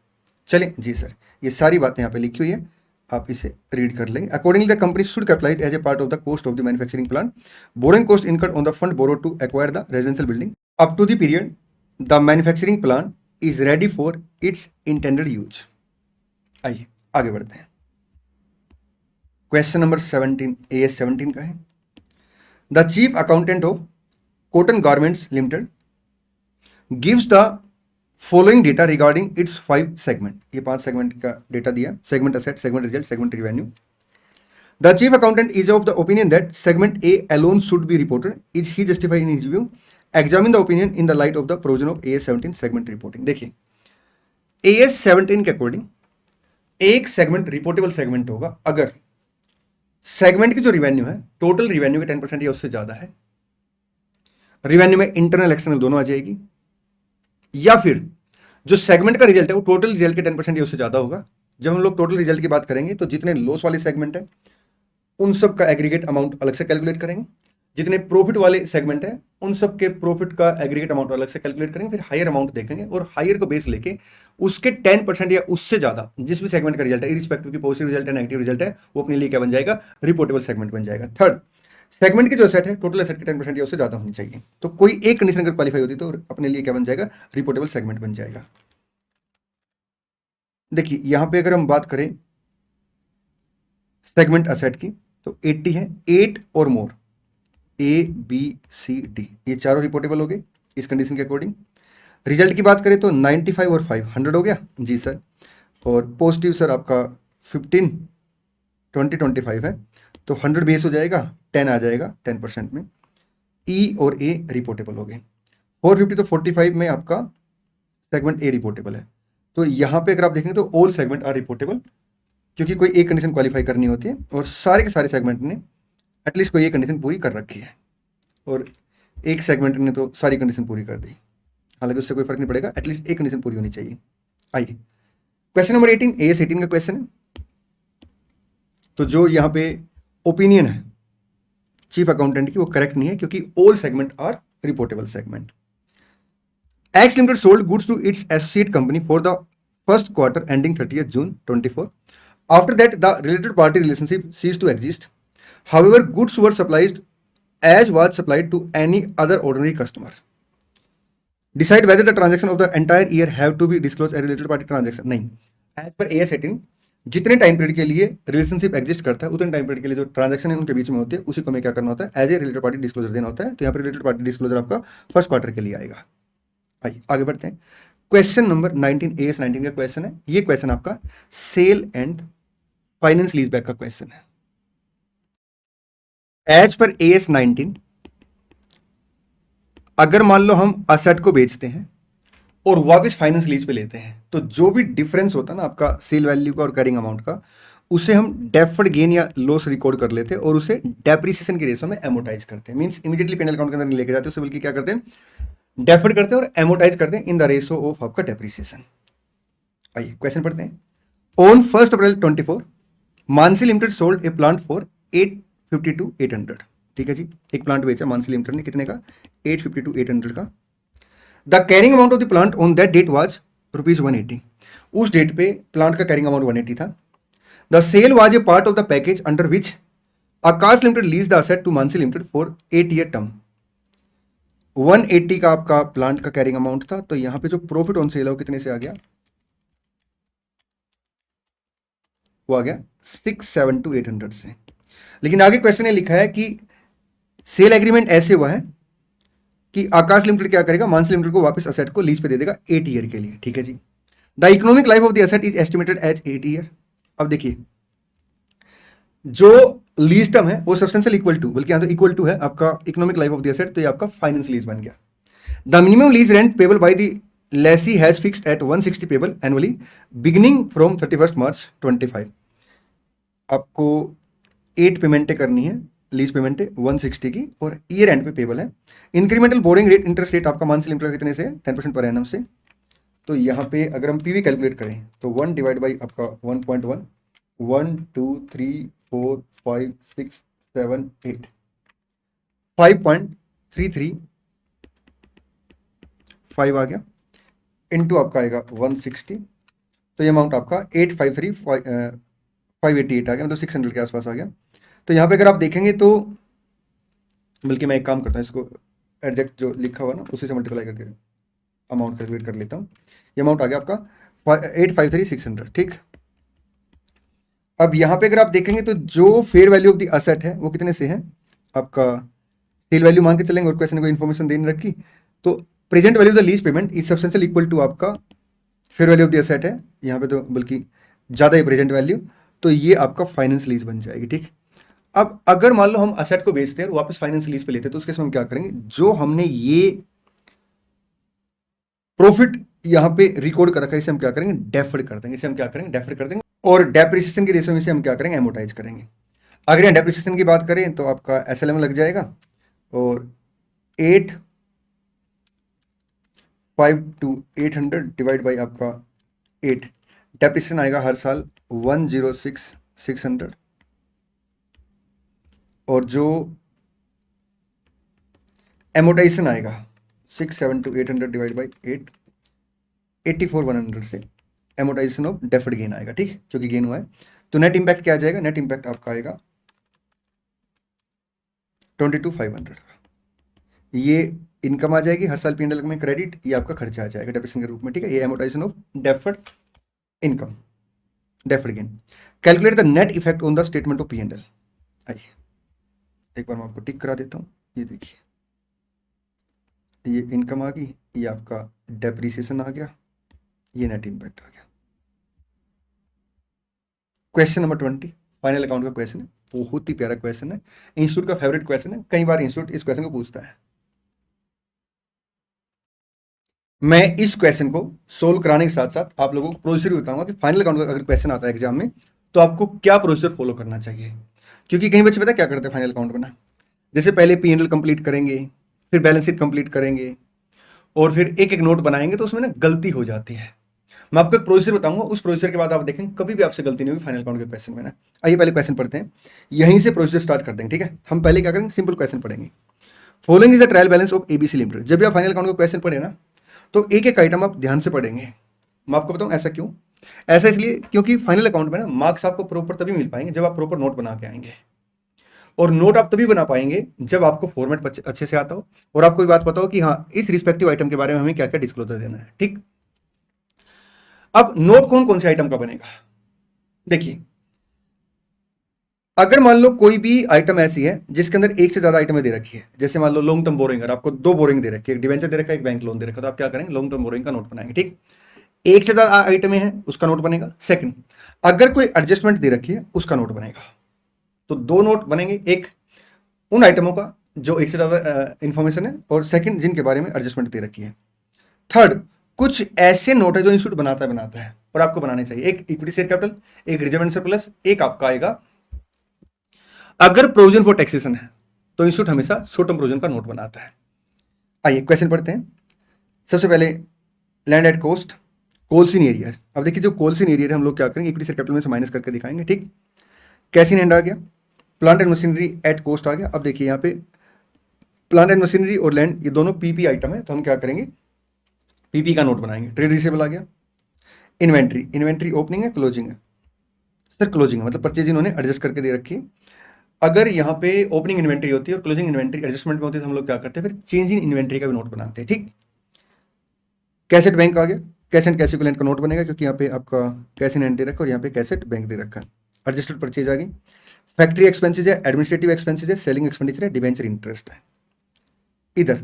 चलें जी सर, ये सारी बातें यहाँ पे लिखी हुई है, आप इसे रीड कर लेंगे। Accordingly the company should capitalise as a part of the cost of the manufacturing plant borrowing cost incurred on the fund borrow to acquire the residential building up to the period the manufacturing plant is ready for its intended use. आइए आगे बढ़ते हैं। क्वेश्चन नंबर 17 AS 17 का है। The chief accountant of cotton garments limited gives the following data regarding it's 5 segment. ये 5 सेगमेंट का डेटा दिया, segment asset, segment result, segment revenue. The chief accountant is of the opinion that segment A alone should be reported. Is he justified in his view? Examine the opinion in the light of the provision of AS 17 segment reporting. देखिए AS 17 के अकॉर्डिंग एक सेगमेंट रिपोर्टेबल सेगमेंट होगा अगर सेगमेंट की जो रिवेन्यू है टोटल रिवेन्यू के 10% या उससे ज्यादा है, रिवेन्यू में इंटरनल एक्सटर्नल दोनों आ जाएगी, या फिर जो सेगमेंट का रिजल्ट है वो टोटल रिजल्ट के 10% या उससे ज्यादा होगा। जब हम लोग टोटल रिजल्ट की बात करेंगे तो जितने लॉस वाले सेगमेंट है उन सब का एग्रीगेट अमाउंट अलग से कैलकुलेट करेंगे, जितने प्रॉफिट वाले सेगमेंट है उन सब के प्रॉफिट का एग्रीगेट अमाउंट अलग से कैलकुलेट करेंगे, फिर हायर अमाउंट देखेंगे और हायर को बेस लेके उसके 10% या उससे ज्यादा जिस भी सेगमेंट का रिजल्ट है इरिस्पेक्टिव की पॉजिटिव रिजल्ट है नेगेटिव रिजल्ट है वो अपने लिए क्या बन जाएगा, रिपोर्टेबल सेगमेंट बन जाएगा। थर्ड, सेगमेंट की जो सेट है टोटल एसेट के 10% या उससे ज्यादा होनी चाहिए। तो कोई एक कंडीशन अगर क्वालिफाई होती तो अपने लिए क्या बन जाएगा, रिपोर्टेबल सेगमेंट बन जाएगा। देखिए यहां पे अगर हम बात करें सेगमेंट असेट की तो 80 है, 8 और मोर ABCD ये चारों रिपोर्टेबल हो गए इस कंडीशन के अकॉर्डिंग। रिजल्ट की बात करें तो 95 और 5 100 हो गया जी सर, और पॉजिटिव सर आपका 15 20 25 है तो 100 बेस हो जाएगा, 10 आ जाएगा 10% में। E और A रिपोर्टेबल हो गए। 450 तो 45 में आपका सेगमेंट A रिपोर्टेबल है। तो यहाँ पे अगर आप देखेंगे तो ऑल सेगमेंट आर रिपोर्टेबल, क्योंकि कोई एक कंडीशन क्वालिफाई करनी होती है और सारे के सारे सेगमेंट ने एटलीस्ट कोई एक कंडीशन पूरी कर रखी है और एक सेगमेंट ने तो सारी कंडीशन पूरी कर दी। हालांकि उससे कोई फर्क नहीं पड़ेगा, एटलीस्ट एक कंडीशन पूरी होनी चाहिए। आइए क्वेश्चन नंबर 18 AS 18 का क्वेश्चन है। तो जो यहाँ पे ओपिनियन है चीफ अकाउंटेंट की वो करेक्ट नहीं है क्योंकि all segment are reportable segment. X Limited sold goods to its associate company for the first quarter ending 30th June 24. After that, the related party relationship ceased to exist. However, goods were supplied as was supplied to any other ordinary customer. Decide whether the transaction of the entire year have to be disclosed as related party transaction. नहीं, as per AS 18 जितने टाइम पीरियड के लिए रिलेशनशिप एग्जिस्ट करता है उतने टाइम पीरियड के लिए जो ट्रांजैक्शन है उनके बीच में होती है उसी को हमें क्या करना होता है, as a related party disclosure देना होता है. तो यहाँ पर रिलेटेड पार्टी डिस्क्लोजर आपका फर्स्ट क्वार्टर के लिए आएगा. आइए आगे बढ़ते हैं. क्वेश्चन नंबर 19 AS 19 का क्वेश्चन है. ये क्वेश्चन आपका sale and finance lease back का क्वेश्चन है. एज पर AS 19 अगर मान लो हम असेट को बेचते हैं और वापस फाइनेंस लीज पे लेते हैं तो जो भी डिफरेंस होता है ना आपका सेल वैल्यू का और कैरिंग अमाउंट का, उसे हम डेफर्ड गेन या लॉस रिकॉर्ड कर लेते हैं और उसे डेप्रिसिएशन के रेशो में एमोटाइज करते हैं. मींस इमीडिएटली पेनल अकाउंट के अंदर नहीं लेके जाते, उसे बल्कि क्या करते हैं, डेफर्ड करते हैं और एमोटाइज करते हैं इन द रेशो ऑफ आपका डेप्रिसिएशन. आइए क्वेश्चन पढ़ते हैं. On 1 April 24 Mansi limited sold A plant for 850 to 800. ठीक है जी, एक प्लांट बेचा मानसी लिमिटेड ने, कितने का, 850 to 800 का. The carrying amount of the plant on that date was ₹180. उस डेट पे प्लांट का कैरिंग अमाउंट 180 था. The sale was a part of the package under which Aakash limited lease the asset to Mansi limited for 8-year term. 180 का आपका प्लांट का कैरिंग अमाउंट था. तो यहां पे जो प्रॉफिट ऑन सेल है वो कितने से आ गया, वो आ गया 670 to 800 से. लेकिन आगे क्वेश्चन ने लिखा है कि सेल एग्रीमेंट ऐसे हुआ है कि आकाश लिमिटेड क्या करेगा, मानसी लिमिटेड को वापस असेट को लीज पे दे देगा 8 ईयर के लिए. ठीक है जी. The economic life of the asset is estimated as 8 year. अब देखिए जो लीज टर्म है वो सब्सटेंशियल इक्वल टू, बल्कि यहां तो इक्वल टू है आपका economic life of the asset, तो ये आपका फाइनेंस लीज बन गया. The minimum lease rent payable by the Lesi has fixed at 160 payable annually beginning from 31 March 25. आपको 8 पेमेंटें करनी है, लीज पेमेंट है 160 की, और ईयर एंड पे पेबल है. Incremental boring rate interest rate आपका मानसी लिमिटेड कितने से, 10% पर एनम से. तो यहाँ पे अगर हम पीवी कैलकुलेट करें तो 1 डिवाइड बाई आपका 1.1, 1 2 3 4 5 6 7 8, 5.335 आ गया, इनटू आपका आएगा 160. तो ये अमाउंट आपका 588 आ गया, मतलब 600 के आसपास आ गया. तो यहाँ पे अगर आप देखेंगे तो, बल्कि मैं एक काम करता हूँ, इसको एडजेक्ट जो लिखा हुआ ना उसी से मल्टीप्लाई करके अमाउंट कैलकुलेट कर लेता हूँ. ये अमाउंट आ गया आपका 853,600. ठीक. अब यहाँ पे अगर आप देखेंगे तो जो fair value of the asset है वो कितने से है, आपका सेल वैल्यू मान के चलेंगे और क्वेश्चन को इन्फॉर्मेशन देने रखी, तो present value of the lease payment is substantial equal to आपका fair value of the asset है. यहाँ पे तो बल्कि ज़्यादा ही प्रेजेंट वैल्यू, तो ये आपका फाइनेंस लीज बन जाएगी. ठीक. अब अगर मान लो हम असेट को बेचते हैं और वापस फाइनेंस लीज पे लेते हैं तो उसके समय हम क्या करेंगे, जो हमने ये प्रॉफिट यहां पे रिकॉर्ड कर रखा है इसे हम क्या करेंगे, डेफर्ड कर देंगे. इसे हम क्या करेंगे, डेफर्ड कर देंगे, और डेप्रिसिएशन के रेशो में से हम क्या करेंगे, एमोटाइज करेंगे. अगर यहाँ डेप्रिसिएशन की बात करें तो आपका SLM लग जाएगा, और 8 to 800 डिवाइड बाई आपका 8, डेप्रिसिएशन आएगा हर साल 106,600, और जो एमोटाइजेशन आएगा 670 to 800 डिवाइड बाई 8, 84,100 से एमोटाइजेशन ऑफ डेफर्ड गेन आएगा. ठीक, जो कि गेन हुआ है. तो नेट इंपैक्ट क्या आ जाएगा, नेट इंपैक्ट आपका आएगा 22,500 का. ये इनकम आ जाएगी हर साल P&L में क्रेडिट, ये आपका खर्चा आ जाएगा डेप्रिसिएशन के रूप में. ठीक है, ये amortisation of deferred income, deferred gain. Calculate the net effect on the statement of P&L. आइए एक बार मैं आपको टिक करा देता हूँ. ये देखिए, ये इनकम आ गई, ये आपका डेप्रिसिएशन आ गया, ये नेट इंपैक्ट आ गया. क्वेश्चन नंबर 20 फाइनल अकाउंट का क्वेश्चन है. बहुत ही प्यारा क्वेश्चन है, इंस्टीट्यूट का फेवरेट क्वेश्चन है. कई बार इंस्टीट्यूट इस क्वेश्चन को पूछता है. मैं इस क्वेश्चन को सोल्व कराने के साथ साथ आप लोगों को प्रोसीजर बताऊंगा कि फाइनल अकाउंट का अगर क्वेश्चन आता है एग्जाम में तो आपको क्या प्रोसीजर फॉलो करना चाहिए. क्योंकि कई बच्चे पता क्या करते हैं फाइनल अकाउंट में ना, जैसे पहले P&L कंप्लीट करेंगे, फिर बैलेंस शीट कंप्लीट करेंगे, और फिर एक एक नोट बनाएंगे, तो उसमें ना गलती हो जाती है. मैं आपको एक प्रोसीजर बताऊंगा, उस प्रोसीजर के बाद आप देखेंगे कभी भी आपसे गलती नहीं होगी फाइनल अकाउंट के क्वेश्चन में ना. आइए पहले क्वेश्चन पढ़ते हैं, यहीं से प्रोसीजर स्टार्ट कर देंगे. ठीक है, हम पहले क्या करेंगे, सिंपल क्वेश्चन पढ़ेंगे. Following is the trial balance of ABC limited. जब भी आप फाइनल अकाउंट का क्वेश्चन पढ़े ना तो एक एक आइटम आप ध्यान से पढ़ेंगे मैं आपको बताऊं ऐसा क्यों। ऐसा इसलिए क्योंकि फाइनल अकाउंट में ना मार्क्स आपको प्रॉपर तभी मिल पाएंगे जब आप प्रॉपर नोट बना के आएंगे, और नोट आप तभी बना पाएंगे जब आपको फॉर्मेट अच्छे से आता हो और आपको ये बात पता हो कि हाँ इस रिस्पेक्टिव आइटम के बारे में हमें क्या क्या डिस्क्लोजर देना है। ठीक, अब नोट कौन कौन से आइटम का बनेगा, देखिए अगर मान लो कोई भी आइटम ऐसी है जिसके अंदर एक से ज्यादा आइटमें दे रखी है, जैसे मान लो लॉन्ग टर्म बोरिंग, आपको दो बोरिंग दे रखी है, एक डिवेंचर दे रखा है, एक बैंक लोन दे रखा है, तो आप क्या करेंगे, लॉन्ग टर्म बोरिंग का नोट बनाएंगे। ठीक, एक से ज्यादा आइटमें हैं उसका नोट बनेगा। सेकंड, अगर कोई एडजस्टमेंट दे रखी है उसका नोट बनेगा। तो दो नोट बनेंगे, एक उन आइटमों का जो एक से ज्यादा इंफॉर्मेशन है, और सेकंड जिनके बारे में एडजस्टमेंट दे रखी है। थर्ड, कुछ ऐसे नोट है जो इंस्टीट्यूट बनाता है और आपको बनाने चाहिए, एक इक्विटी शेयर कैपिटल, एक रिजर्व एंड सरप्लस, एक आपका आएगा अगर प्रोविजन फॉर टैक्सेशन है तो इंस्टीट्यूट हमेशा शॉर्ट टर्म प्रोविजन का नोट बनाता है। आइए क्वेश्चन पढ़ते हैं। सबसे पहले land at cost, calls in arrear. अब देखिए जो कोल्स इन एरियर हम लोग क्या करेंगे, इक्विटी शेयर कैपिटल में से माइनस करके दिखाएंगे। ठीक, कैश इन हैंड आ गया, plant and machinery at cost आ गया। अब देखिए यहाँ पे प्लांट एंड मशीनरी और लैंड ये दोनों पीपी आइटम है, तो हम क्या करेंगे, पीपी का नोट बनाएंगे। ट्रेड रिसीवेबल आ गया। इन्वेंट्री, इन्वेंट्री ओपनिंग है क्लोजिंग है, सर क्लोजिंग है, मतलब परचेज इन्होंने एडजस्ट करके दे रखी है। अगर यहाँ पे ओपनिंग इन्वेंट्री होती है और क्लोजिंग इन्वेंट्री एडजस्टमेंट में होती है तो हम लोग क्या करते हैं, फिर चेंज इन इन्वेंट्री का भी नोट बनाते हैं। ठीक, कैश एट बैंक आ गया, कैश एंड कैश इक्विवेलेंट का नोट बनेगा क्योंकि यहाँ पे आपका कैश इन हैंड दे रखा है और यहाँ पे कैश एट बैंक दे रखा है। एडजस्टेड परचेज आ गई। फैक्ट्री एक्सपेंसेज है, एडमिनिस्ट्रेटिव एक्सपेंसेज है, सेलिंग एक्सपेंडिचर है, डिवेंचर इंटरेस्ट है। इधर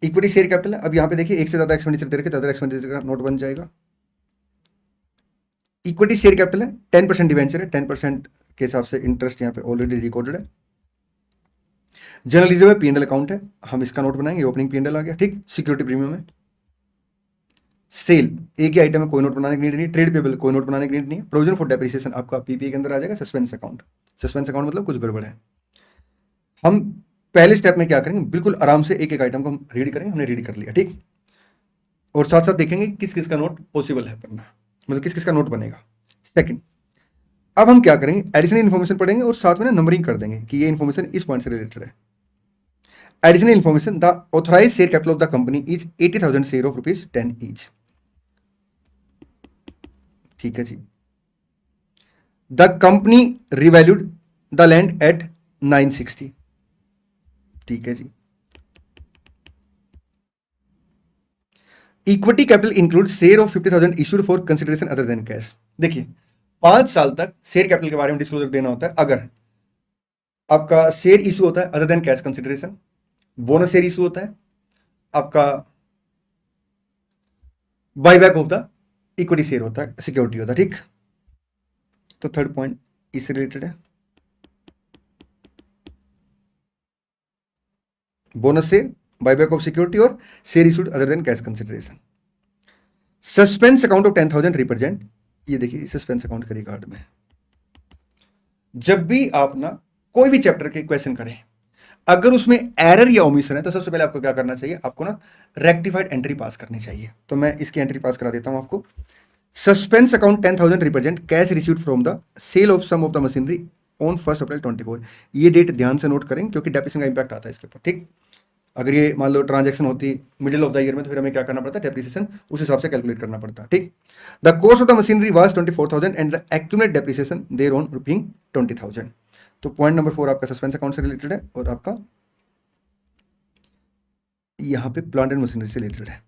इक्विटी शेयर कैपिटल है। अब यहाँ पे देखिए एक से ज्यादा एक्सपेंडिचर दे रखे, ज्यादा एक्सपेंडिचर का नोट बन जाएगा। इक्विटी शेयर कैपिटल है, 10% डिवेंचर है, 10% के हिसाब से इंटरेस्ट यहाँ पे ऑलरेडी रिकॉर्डेड है। जनरल रिजर्व है, पीएनएल अकाउंट है, हम इसका नोट बनाएंगे, ओपनिंग पीएनएल आ गया। ठीक, सिक्योरिटी प्रीमियम है। सेल एक ही आइटम है, कोई नोट बनाने की नीड नहीं। ट्रेड पेबल कोई नोट बनाने की नीड नहीं है। प्रोविजन फॉर डेप्रिसिएशन आपका पीपीए के अंदर आ जाएगा। सस्पेंस अकाउंट, सस्पेंस अकाउंट मतलब कुछ गड़बड़ है। हम पहले स्टेप में क्या करेंगे, बिल्कुल आराम से एक एक आइटम को हम रीड करेंगे, हमने रीड कर लिया। ठीक, और साथ साथ देखेंगे किस किस का नोट पॉसिबल है बनना, मतलब किस किस का नोट बनेगा। सेकंड, अब हम क्या करेंगे, एडिशनल इन्फॉर्मेशन पढ़ेंगे और साथ में ना नंबरिंग कर देंगे कि ये इन्फॉर्मेशन इस पॉइंट से रिलेटेड है। Additional information, the authorise share capital of the company is 80,000 share of ₹10 each. ठीक है जी। The company revalued the land at 960। ठीक है जी। Equity capital include share of 50,000 issued for consideration other than cash. देखिए 5 साल तक शेयर कैपिटल के बारे में डिस्क्लोजर देना होता है अगर आपका शेयर इशू होता है other than cash consideration, bonus share issue होता है, आपका buyback of the equity share होता है, सिक्योरिटी होता है। ठीक, तो थर्ड पॉइंट इससे रिलेटेड है, bonus share, buyback of security और share issued other than cash consideration. Suspense account of 10,000 represent, ये देखिए सस्पेंस अकाउंट के रिगार्ड में जब भी आप ना कोई भी चैप्टर के क्वेश्चन करें अगर उसमें एरर या ओमिशन है तो सबसे पहले आपको क्या करना चाहिए, आपको ना रेक्टिफाइड एंट्री पास करनी चाहिए। तो मैं इसकी एंट्री पास करा देता हूं आपको। Suspense account 10,000 represent cash received from the sale of some of the machinery on 1 April 24। ये डेट ध्यान से नोट करें क्योंकि डेप्रिसिएशन का इंपैक्ट आता है इसके ऊपर। ठीक, अगर ये मान लो ट्रांजैक्शन होती मिडिल ऑफ द ईयर में तो फिर हमें क्या करना पड़ता है, डेप्रिसिएशन उस हिसाब से कैलकुलेट करना पड़ता है। ठीक, the cost of the machinery was 24,000 and the accumulate depreciation thereon rupees 20,000। तो पॉइंट नंबर 4 आपका सस्पेंस अकाउंट से रिलेटेड है और आपका यहाँ पे प्लांट एंड मशीनरी से रिलेटेड है।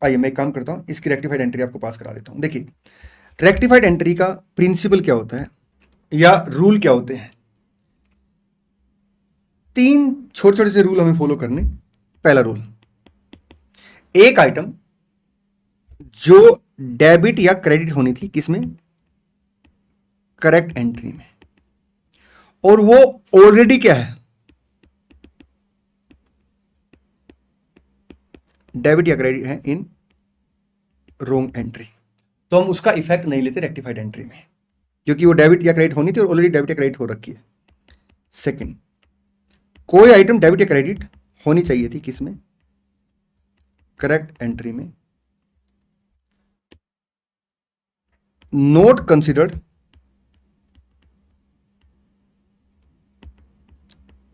आइए मैं एक काम करता हूँ, इसकी रेक्टिफाइड एंट्री आपको पास करा देता हूँ। देखिए रेक्टिफाइड एंट्री का प्रिंसिपल क्या होता है या रूल क्या होते हैं, 3 छोटे छोटे से रूल हमें फॉलो करने। पहला रूल, एक आइटम जो डेबिट या क्रेडिट होनी थी किसमें, करेक्ट एंट्री में, और वो ऑलरेडी क्या है, डेबिट या क्रेडिट है इन रॉन्ग एंट्री, तो हम उसका इफेक्ट नहीं लेते रेक्टिफाइड एंट्री में क्योंकि वो डेबिट या क्रेडिट होनी थी और ऑलरेडी डेबिट या क्रेडिट हो रखी है। सेकंड, कोई आइटम डेबिट या क्रेडिट होनी चाहिए थी किसमें, करेक्ट एंट्री में, not considered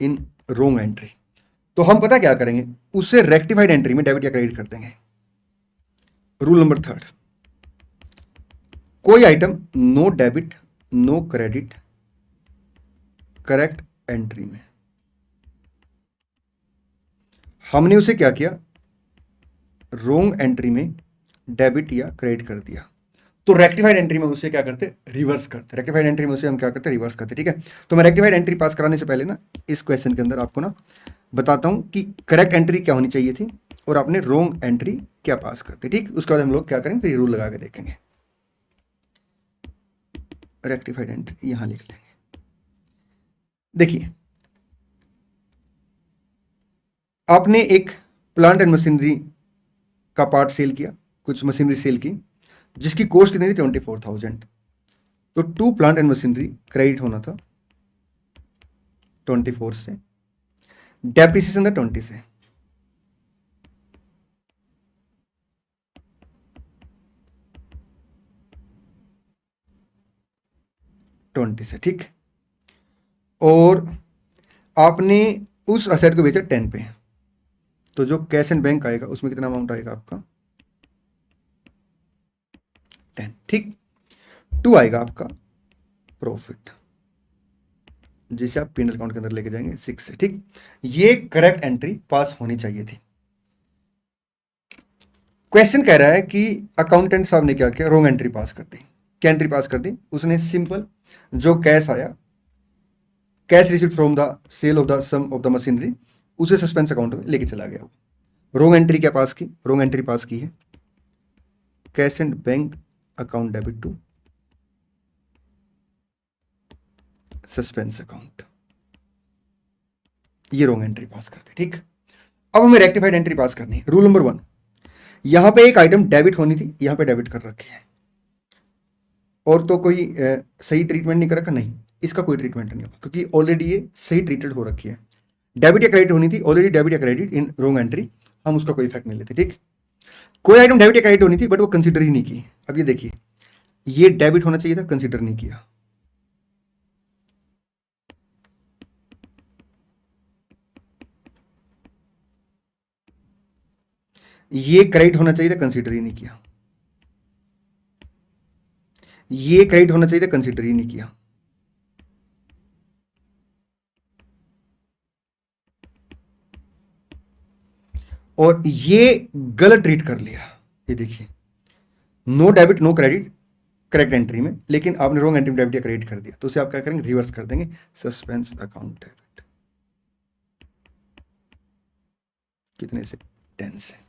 in wrong entry, तो हम पता क्या करेंगे, उससे रेक्टिफाइड एंट्री में डेबिट या क्रेडिट कर देंगे। रूल नंबर 3, कोई item no debit no credit correct entry में, हमने उसे क्या किया, रोंग एंट्री में डेबिट या क्रेडिट कर दिया, तो रेक्टिफाइड एंट्री में उसे क्या करते, रिवर्स करते। रेक्टिफाइड एंट्री में उसे हम क्या करते, रिवर्स करते। ठीक है, तो मैं रेक्टिफाइड एंट्री पास कराने से पहले ना इस क्वेश्चन के अंदर आपको ना बताता हूं कि करेक्ट एंट्री क्या होनी चाहिए थी और आपने रोंग एंट्री क्या पास करते। ठीक, उसके बाद हम लोग क्या करेंगे, फिर रूल लगा के देखेंगे। रेक्टिफाइड एंट्री यहां लिख लेंगे। देखिए, आपने एक प्लांट एंड मशीनरी का पार्ट सेल किया, कुछ मशीनरी सेल की, जिसकी कॉस्ट कितनी थी, 24,000। तो to plant and machinery credit होना था 24 से, डेप्रिसिएशन था 20 से। ठीक, और आपने उस असेट को बेचा 10 पे, तो जो कैश एंड बैंक आएगा उसमें कितना अमाउंट आएगा आपका, 10। ठीक, 2 आएगा आपका प्रॉफिट, जिसे आप P&L अकाउंट के अंदर लेके जाएंगे 6 से। ठीक, ये करेक्ट एंट्री पास होनी चाहिए थी। क्वेश्चन कह रहा है कि अकाउंटेंट साहब ने क्या किया, रॉन्ग एंट्री पास कर दी। क्या एंट्री पास कर दी, उसने सिंपल जो कैश आया, cash received from the sale of the some of the machinery, उसे सस्पेंस अकाउंट में लेके चला गया। रॉन्ग एंट्री क्या पास की, रॉन्ग एंट्री पास की है cash and bank account debit to suspense account, ये रॉन्ग एंट्री पास करते। ठीक, अब हमें रेक्टिफाइड एंट्री पास करनी है। रूल नंबर 1, यहां पे एक आइटम डेबिट होनी थी, यहां पे डेबिट कर रखी है, और तो कोई सही ट्रीटमेंट नहीं कर रखा, नहीं, इसका कोई ट्रीटमेंट नहीं होगा क्योंकि ऑलरेडी ये सही ट्रीटेड हो रखी है। डेबिट या क्रेडिट होनी थी, ऑलरेडी डेबिट या क्रेडिट इन रॉन्ग एंट्री, हम उसका कोई इफेक्ट नहीं लेते। ठीक, कोई आइटम डेबिट या क्रेडिट होनी थी बट वो कंसीडर ही नहीं की। अब ये देखिए, ये डेबिट होना चाहिए था, कंसीडर नहीं किया, ये क्रेडिट होना चाहिए था, कंसीडर ही नहीं किया, ये क्रेडिट होना चाहिए था, कंसीडर ही नहीं किया, और ये गलत ट्रीट कर लिया। ये देखिए, no debit no credit correct entry में, लेकिन आपने रॉन्ग एंट्री में डेबिट या क्रेडिट कर दिया, तो उसे आप क्या करेंगे, रिवर्स कर देंगे, सस्पेंस अकाउंट डेबिट, कितने से, 10 से।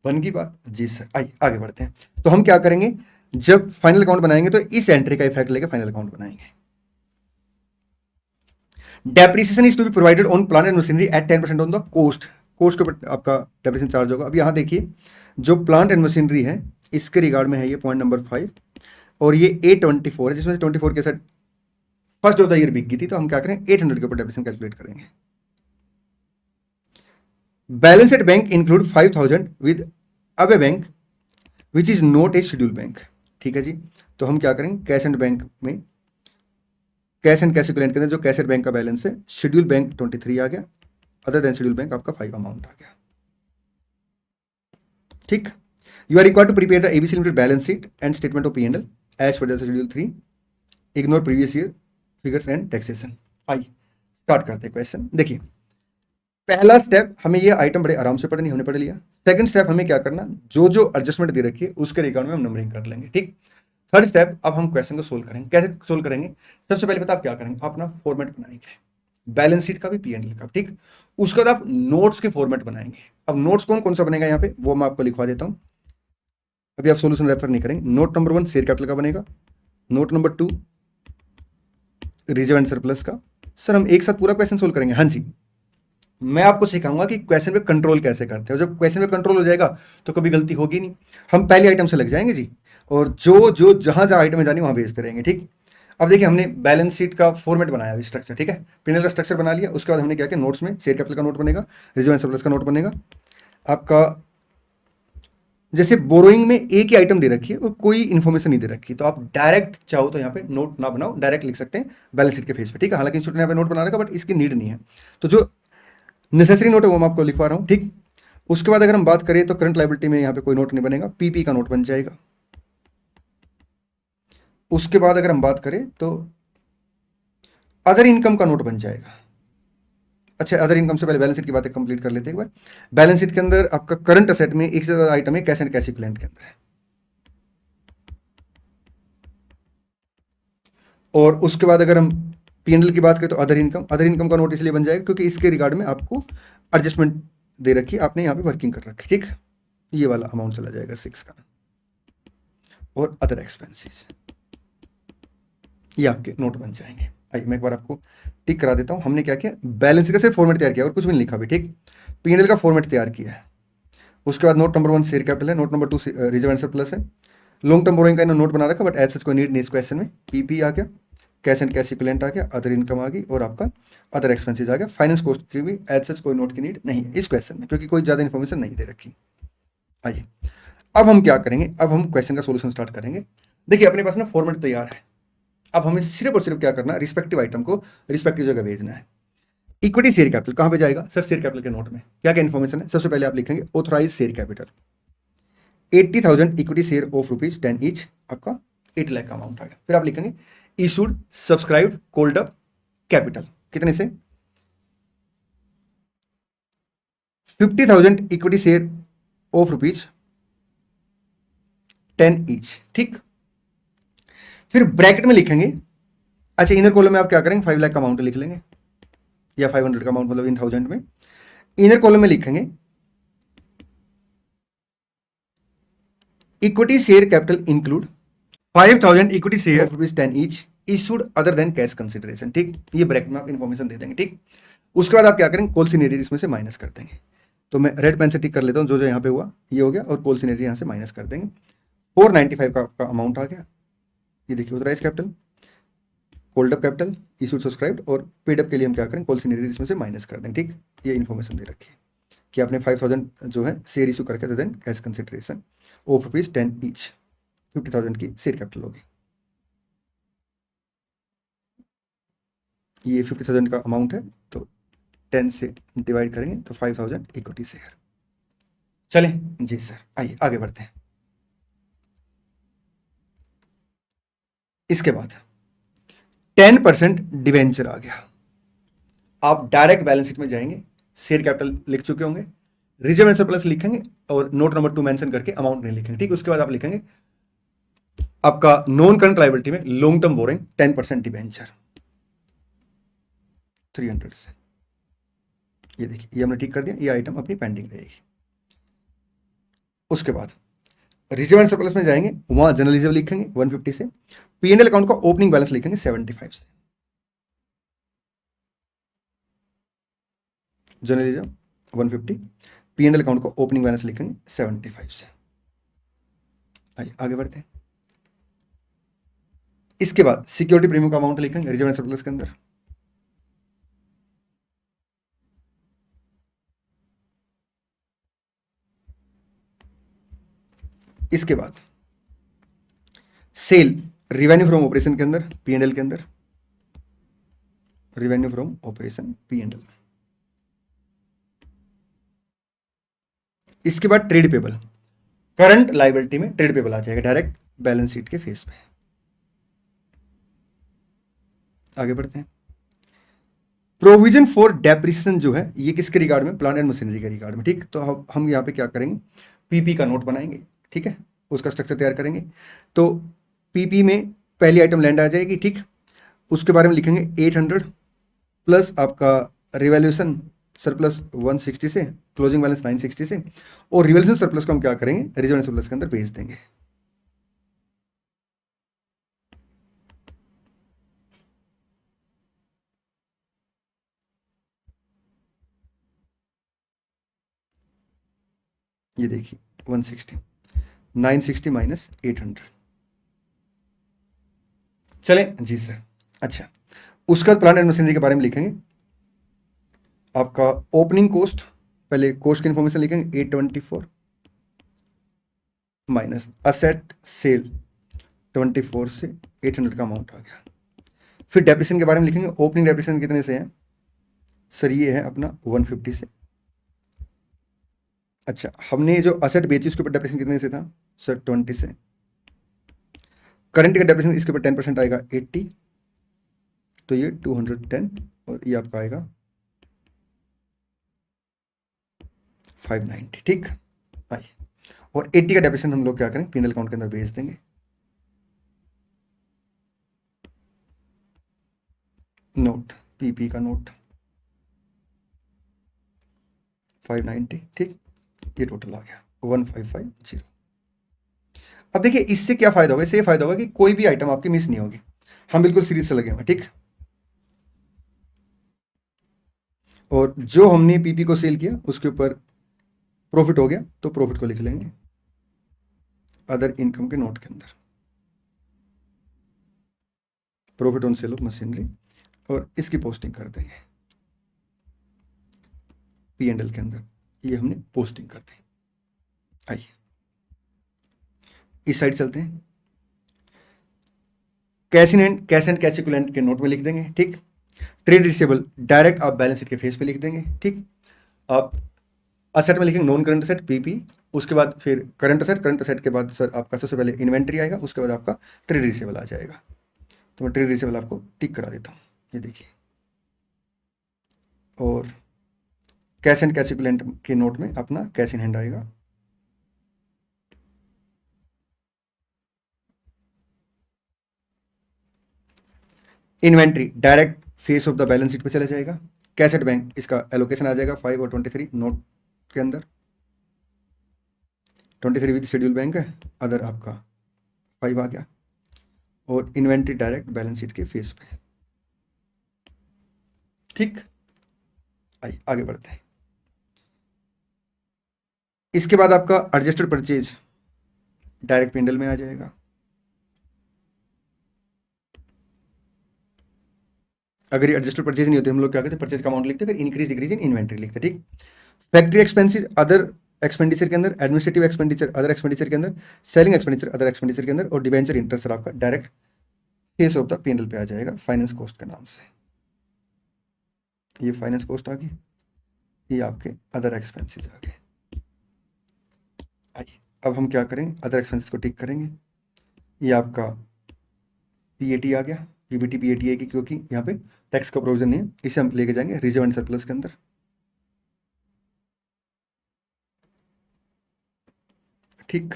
बन की बात जी सर। आइए आगे बढ़ते हैं। तो हम क्या करेंगे, जब फाइनल अकाउंट बनाएंगे तो इस एंट्री का इफेक्ट लेकर फाइनल अकाउंट बनाएंगे। Depreciation is to be provided on plant and machinery at 10% on the cost, cost के ऊपर आपका डेप्रिसिएशन चार्ज होगा। अब यहां देखिए, जो प्लांट एंड मशीनरी है इसके रिगार्ड में है ये पॉइंट नंबर 5, और ये 824 है, जिसमें से 24 के साथ फर्स्ट ऑफ द ईयर बिक गई थी, तो हम क्या करें, 800 के ऊपर डेप्रिसिएशन कैलकुलेट करेंगे। Balance at bank include 5,000 with अब a bank which is not a schedule bank. ठीक है जी, तो हम क्या करेंगे, कैश एंड बैंक में, कैश एंड कैश इक्विवेलेंट के अंदर जो कैश एंड बैंक का बैलेंस है, शेड्यूल बैंक 23 आ गया, अदर देन शेड्यूल बैंक आपका 5 अमाउंट आ गया। ठीक, you are required to prepare the ABC limited balance sheet and statement of P&L as per the schedule 3, ignore previous year figures and taxation. आइए स्टार्ट करते हैं क्वेश्चन। देखिए, पहला स्टेप हमें ये आइटम बड़े आराम से पढ़नी, हमने पढ़ लिया। सेकंड स्टेप हमें क्या करना, जो जो एडजस्टमेंट दे रखी है उसके रिकॉर्ड में हम नंबरिंग कर लेंगे। ठीक, थर्ड स्टेप, अब हम क्वेश्चन को सोल्व करेंगे। कैसे सोल्व करेंगे, सबसे पहले पता आप क्या करेंगे, अपना फॉर्मेट बनाएंगे, बैलेंस शीट का भी P&L का। ठीक, उसके बाद आप नोट्स के फॉर्मेट बनाएंगे। अब नोट्स कौन कौन सा बनेगा यहाँ पे, वो मैं आपको लिखवा देता हूँ, अभी आप सोल्यूशन रेफर नहीं करेंगे। नोट नंबर 1 शेयर कैपिटल का बनेगा, note number 2 reserve and surplus का। सर हम एक साथ पूरा क्वेश्चन सोल्व करेंगे, हाँ जी, मैं आपको सिखाऊंगा कि क्वेश्चन पे कंट्रोल कैसे करते हैं। जब क्वेश्चन पे कंट्रोल हो जाएगा तो कभी गलती होगी नहीं, हम पहले आइटम से लग जाएंगे जी, और जो जो जहां जहां आइटम में जानी वहां भेजते रहेंगे। ठीक, अब देखिए, हमने बैलेंस शीट का फॉर्मेट बनाया, स्ट्रक्चर, ठीक है, P&L का स्ट्रक्चर बना लिया। उसके बाद हमने क्या किया, नोट्स में शेयर कैपिटल का नोट बनेगा, रिजर्व एंड सरप्लस का नोट बनेगा आपका। जैसे बोरोइंग में एक ही आइटम दे रखी है और कोई इन्फॉर्मेशन नहीं दे रखी, तो आप डायरेक्ट चाहो तो यहाँ पे नोट ना बनाओ, डायरेक्ट लिख सकते हैं बैलेंस शीट के पेज पे। ठीक है, हालांकि इंस्टीट्यूट ने यहाँ पे नोट बना रखा, बट इसकी नीड नहीं है, तो जो नेसेसरी नोट है वो मैं आपको लिखवा रहा हूँ। ठीक, उसके बाद अगर हम बात करें तो करंट लायबिलिटी में यहाँ पे कोई नोट नहीं बनेगा, PP का नोट बन जाएगा। उसके बाद अगर हम बात करें तो अदर इनकम का नोट बन जाएगा। अच्छा, अदर इनकम से पहले बैलेंस शीट की बातें कंप्लीट कर लेते हैं एक बार। बैलेंस शीट के अंदर आपका करंट असेट में एक से ज्यादा आइटम है, कैश एंड कैश इक्विवेलेंट के अंदर है। और उसके बाद अगर हम पीएनएल की बात करें तो अदर इनकम का नोट इसलिए बन जाएगा क्योंकि इसके रिगार्ड में आपको एडजस्टमेंट दे रखी है, आपने यहाँ पे वर्किंग कर रखी, ठीक। ये वाला अमाउंट चला जाएगा 6 का। और अदर एक्सपेंसेस, ये आपके नोट बन जाएंगे। आइए मैं एक बार आपको टिक करा देता हूँ। हमने क्या किया, बैलेंस शीट का सिर्फ फॉर्मेट तैयार किया और कुछ भी नहीं लिखा भी, ठीक। पीएनएल का फॉर्मेट तैयार किया है। उसके बाद नोट नंबर 1 शेयर कैपिटल है, note number 2 reserve and surplus है। लॉन्ग टर्म बोरोइंग का इन्होंने नोट बना रखा, बट एज सच कोई नीड नहीं इस क्वेश्चन में। पीपी आ गया, कैश एंड कैश इक्विवेलेंट आ गया, अदर इनकम आ गई और आपका अदर एक्सपेंसेस आ गया। फाइनेंस कॉस्ट की भी एज सच कोई नोट की नीड नहीं है इस क्वेश्चन में, क्योंकि कोई ज़्यादा इन्फॉर्मेशन नहीं दे रखी। आइए अब हम क्या करेंगे, अब हम क्वेश्चन का सोल्यूशन स्टार्ट करेंगे। देखिए अपने पास ना फॉर्मेट तैयार है, अब हमें सिर्फ और सिर्फ क्या करना है, रिस्पेक्टिव आइटम को रिस्पेक्टिव जगह भेजना है। इक्विटी शेयर कैपिटल कहां पे जाएगा सर, शेयर कैपिटल के नोट में क्या क्या इन्फॉर्मेशन है। सबसे पहले आप लिखेंगे authorise share capital 80,000 equity share of ₹10 each, आपका 8 लाख का अमाउंट आ गया। फिर आप लिखेंगे issued subscribed called up capital कितने से, 50,000 इक्विटी शेयर ऑफ ₹10 ईच, ठीक। फिर ब्रैकेट में लिखेंगे, अच्छा इनर कॉलम में आप क्या करेंगे, 5 लाख का अमाउंट लिख लेंगे या 500 का अमाउंट, मतलब इन 1000 में। इनर कॉलम में लिखेंगे equity share capital include 5,000 equity share of ₹10 each issued other than cash consideration, ठीक। ये ब्रैकेट में आप इन्फॉर्मेशन दे देंगे, ठीक। उसके बाद आप क्या करेंगे, कॉल सिनेरियो इसमें से माइनस कर देंगे। तो मैं रेड पेन से टिक कर लेता हूँ, जो जो यहाँ पे हुआ ये हो गया, और कॉल सिनेरियो यहाँ से माइनस कर देंगे। 495 का आपका अमाउंट आ गया। ये देखिए authorise capital, called up capital, issued subscribed और पेड अप के लिए हम क्या करें, कॉल सिनेरियो इसमें से माइनस कर दें, ठीक। ये इन्फॉर्मेशन दे रखी है कि आपने 5,000 जो है शेयर इशू करके than cash consideration of ₹10 each, 50,000 की शेयर कैपिटल होगी। ये 50,000 का अमाउंट है, तो 10 से डिवाइड करेंगे तो 5,000 इक्विटी शेयर। चले जी सर, आइए आगे बढ़ते हैं। इसके बाद 10% डिवेंचर आ गया। आप डायरेक्ट बैलेंस शीट में जाएंगे, शेयर कैपिटल लिख चुके होंगे, रिजर्व एंड सरप्लस लिखेंगे और नोट नंबर 2 मेंशन करके अमाउंट नहीं लिखेंगे, ठीक। उसके बाद आप लिखेंगे आपका नॉन करंट लायबिलिटी में लॉन्ग टर्म बोरिंग 10% डिवेंचर 300 से। ये देखिए ये हमने ठीक कर दिया, ये आइटम अपनी पेंडिंग रहेगी। उसके बाद रिजर्व एंड सरप्लस में जाएंगे, वहां जनरल रिजर्व लिखेंगे 150 से, पीएनएल अकाउंट का ओपनिंग बैलेंस लिखेंगे 75 से। जनरल रिजर्व 150, पीएनएल अकाउंट का ओपनिंग बैलेंस लिखेंगे 75 से। आइए आगे बढ़ते हैं। इसके बाद सिक्योरिटी प्रीमियम का अमाउंट लिखेंगे रिजर्व एंड सरप्लस के अंदर। इसके बाद सेल रिवेन्यू फ्रॉम ऑपरेशन के अंदर, पीएनएल के अंदर, रिवेन्यू फ्रॉम ऑपरेशन पीएनएल। इसके बाद ट्रेड पेबल, करंट लायबिलिटी में ट्रेड पेबल आ जाएगा डायरेक्ट बैलेंस शीट के फेस पे। आगे बढ़ते हैं। प्रोविजन फॉर डेप्रिसिएशन जो है ये किसके रिगार्ड में, प्लांट एंड मशीनरी के रिगार्ड में, ठीक। तो हम यहाँ पे क्या करेंगे, पीपी का नोट बनाएंगे, ठीक है, उसका स्ट्रक्चर तैयार करेंगे। तो पीपी में पहली आइटम लैंड आ जाएगी, ठीक। उसके बारे में लिखेंगे 800 प्लस आपका रिवैल्यूएशन सरप्लस 160 से, क्लोजिंग बैलेंस 960 से, और रिवैल्यूएशन सरप्लस को हम क्या करेंगे, रिजर्व सरप्लस के अंदर भेज देंगे। ये देखिए 160, 960 माइनस 800। चले जी सर। अच्छा उसका प्लांट एंड मशीनरी के बारे में लिखेंगे, आपका ओपनिंग कॉस्ट, पहले कॉस्ट की इंफॉर्मेशन लिखेंगे 824 माइनस असेट सेल 24 से 800 का अमाउंट आ गया। फिर डेप्रिसिएशन के बारे में लिखेंगे, ओपनिंग डेप्रिसिएशन कितने से है सर, ये है अपना 150 से। अच्छा हमने जो असेट बेची उसके ऊपर डेप्रिसिएशन कितने से था सर, 20 से। करंट का डेप्रिसिएशन इसके ऊपर 10% आएगा 80, तो ये 210 और ये आपका आएगा 590। ठीक भाई, और 80 का डेप्रिसिएशन हम लोग क्या करें, P&L अकाउंट के अंदर भेज देंगे। नोट, पीपी का नोट 590। ठीक, ये टोटल आ गया 1550। अब देखिए इससे क्या फायदा होगा, इससे ये फायदा होगा कि कोई भी आइटम आपकी मिस नहीं होगी, हम बिल्कुल सीरीज से लगे हुए। ठीक, और जो हमने पीपी को सेल किया उसके ऊपर प्रॉफिट हो गया, तो प्रॉफिट को लिख लेंगे अदर इनकम के नोट के अंदर, profit on sale of machinery, और इसकी पोस्टिंग कर देंगे P&L के अंदर, ये हमने पोस्टिंग कर दी। आइए इस साइड चलते हैं, कैश एंड कैश इक्विवेलेंट के नोट में लिख देंगे। ठीक, ट्रेड रिसीवेबल डायरेक्ट आप बैलेंस शीट के फेस पे लिख देंगे। ठीक, आप असेट में लिखेंगे नॉन करंट असेट पीपी, उसके बाद फिर करंट असेट के बाद सर आपका सबसे पहले इन्वेंट्री आएगा, उसके बाद आपका ट्रेड रिसीवेबल आ जाएगा। तो मैं ट्रेड रिसीवेबल आपको टिक करा देता हूँ, ये देखिए, और कैश एंड कैश इक्विवेलेंट के नोट में अपना कैश इन हैंड आएगा। Inventory direct face of the balance sheet पे चला जाएगा। कैश एट बैंक, इसका एलोकेशन आ जाएगा 5 और 23 नोट के अंदर, 23 विद शेड्यूल बैंक है, अदर आपका 5 आ गया, और इन्वेंट्री डायरेक्ट बैलेंस शीट के फेस पे। ठीक, आइए आगे बढ़ते हैं। इसके बाद आपका एडजस्टेड परचेज डायरेक्ट P&L में आ जाएगा। अगर ये एडजस्टेड परचेज नहीं होते, हम लोग क्या करते, परचेज का अमाउंट लिखते, फिर इंक्रीज डिक्रीज इन इन्वेंट्री लिखते। ठीक, फैक्ट्री एक्सपेंसेस अदर एक्सपेंडिचर के अंदर, एडमिनिस्ट्रेटिव एक्सपेंडिचर अदर एक्सपेंडिचर के अंदर, सेलिंग एक्सपेंडिचर अदर एक्सपेंडिचर के अंदर, और डिबेंचर इंटरेस्ट आपका direct face of the P&L पे आ जाएगा फाइनेंस कॉस्ट के नाम से। ये फाइनेंस कॉस्ट आ गई, ये आपके अदर एक्सपेंसेस आ गए। आइए अब हम क्या करेंगे, अदर एक्सपेंसेस को टिक करेंगे, ये आपका PAT आ गया, PBT PAT आएगी, क्योंकि यहाँ पे टैक्स का प्रोविजन नहीं है, इसे हम लेके जाएंगे रिजर्व एंड सरप्लस के अंदर। ठीक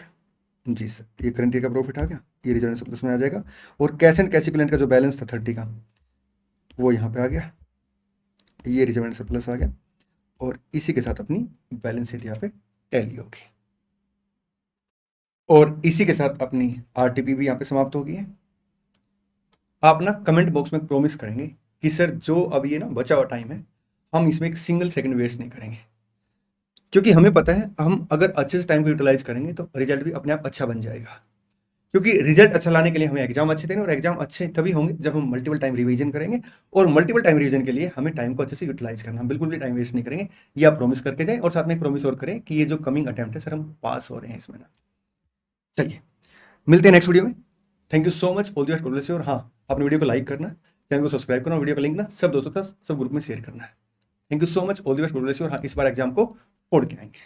जी सर, ये करंट ईयर का प्रॉफिट आ गया, ये रिजर्व एंड सरप्लस में आ जाएगा, और कैश एंड कैश इक्विवेलेंट का जो बैलेंस था 30 का, वो यहाँ पे आ गया, ये रिजर्व एंड सरप्लस आ गया, और इसी के साथ अपनी बैलेंस शीट यहाँ पे टैली होगी, और इसी के साथ अपनी RTP भी यहाँ पे समाप्त होगी है। आप ना कमेंट बॉक्स में प्रॉमिस करेंगे कि सर जो अभी ये ना बचा हुआ टाइम है, हम इसमें एक सिंगल सेकंड वेस्ट नहीं करेंगे, क्योंकि हमें पता है हम अगर अच्छे से टाइम को यूटिलाइज करेंगे तो रिजल्ट भी अपने आप अच्छा बन जाएगा। क्योंकि रिजल्ट अच्छा लाने के लिए हमें एग्जाम अच्छे देने, और एग्जाम अच्छे तभी होंगे जब हम मल्टीपल टाइम रिवीजन करेंगे, और मल्टीपल टाइम रिवीजन के लिए हमें टाइम को अच्छे से यूटिलाइज करना, हम बिल्कुल भी टाइम वेस्ट नहीं करेंगे। ये आप प्रॉमिस करके जाए, और साथ में प्रॉमिस और करें कि ये जो कमिंग अटेम्प्ट है सर, हम पास हो रहे हैं इसमें ना। चलिए मिलते हैं नेक्स्ट वीडियो में। Thank you so much, all the best, God bless you. और हाँ, अपने वीडियो को लाइक करना, चैनल को सब्सक्राइब करना, वीडियो का लिंक ना सब दोस्तों के साथ सब ग्रुप में शेयर करना है। Thank you so much, all the best, God bless you. और हाँ, इस बार एग्जाम को फोड़ के आएंगे।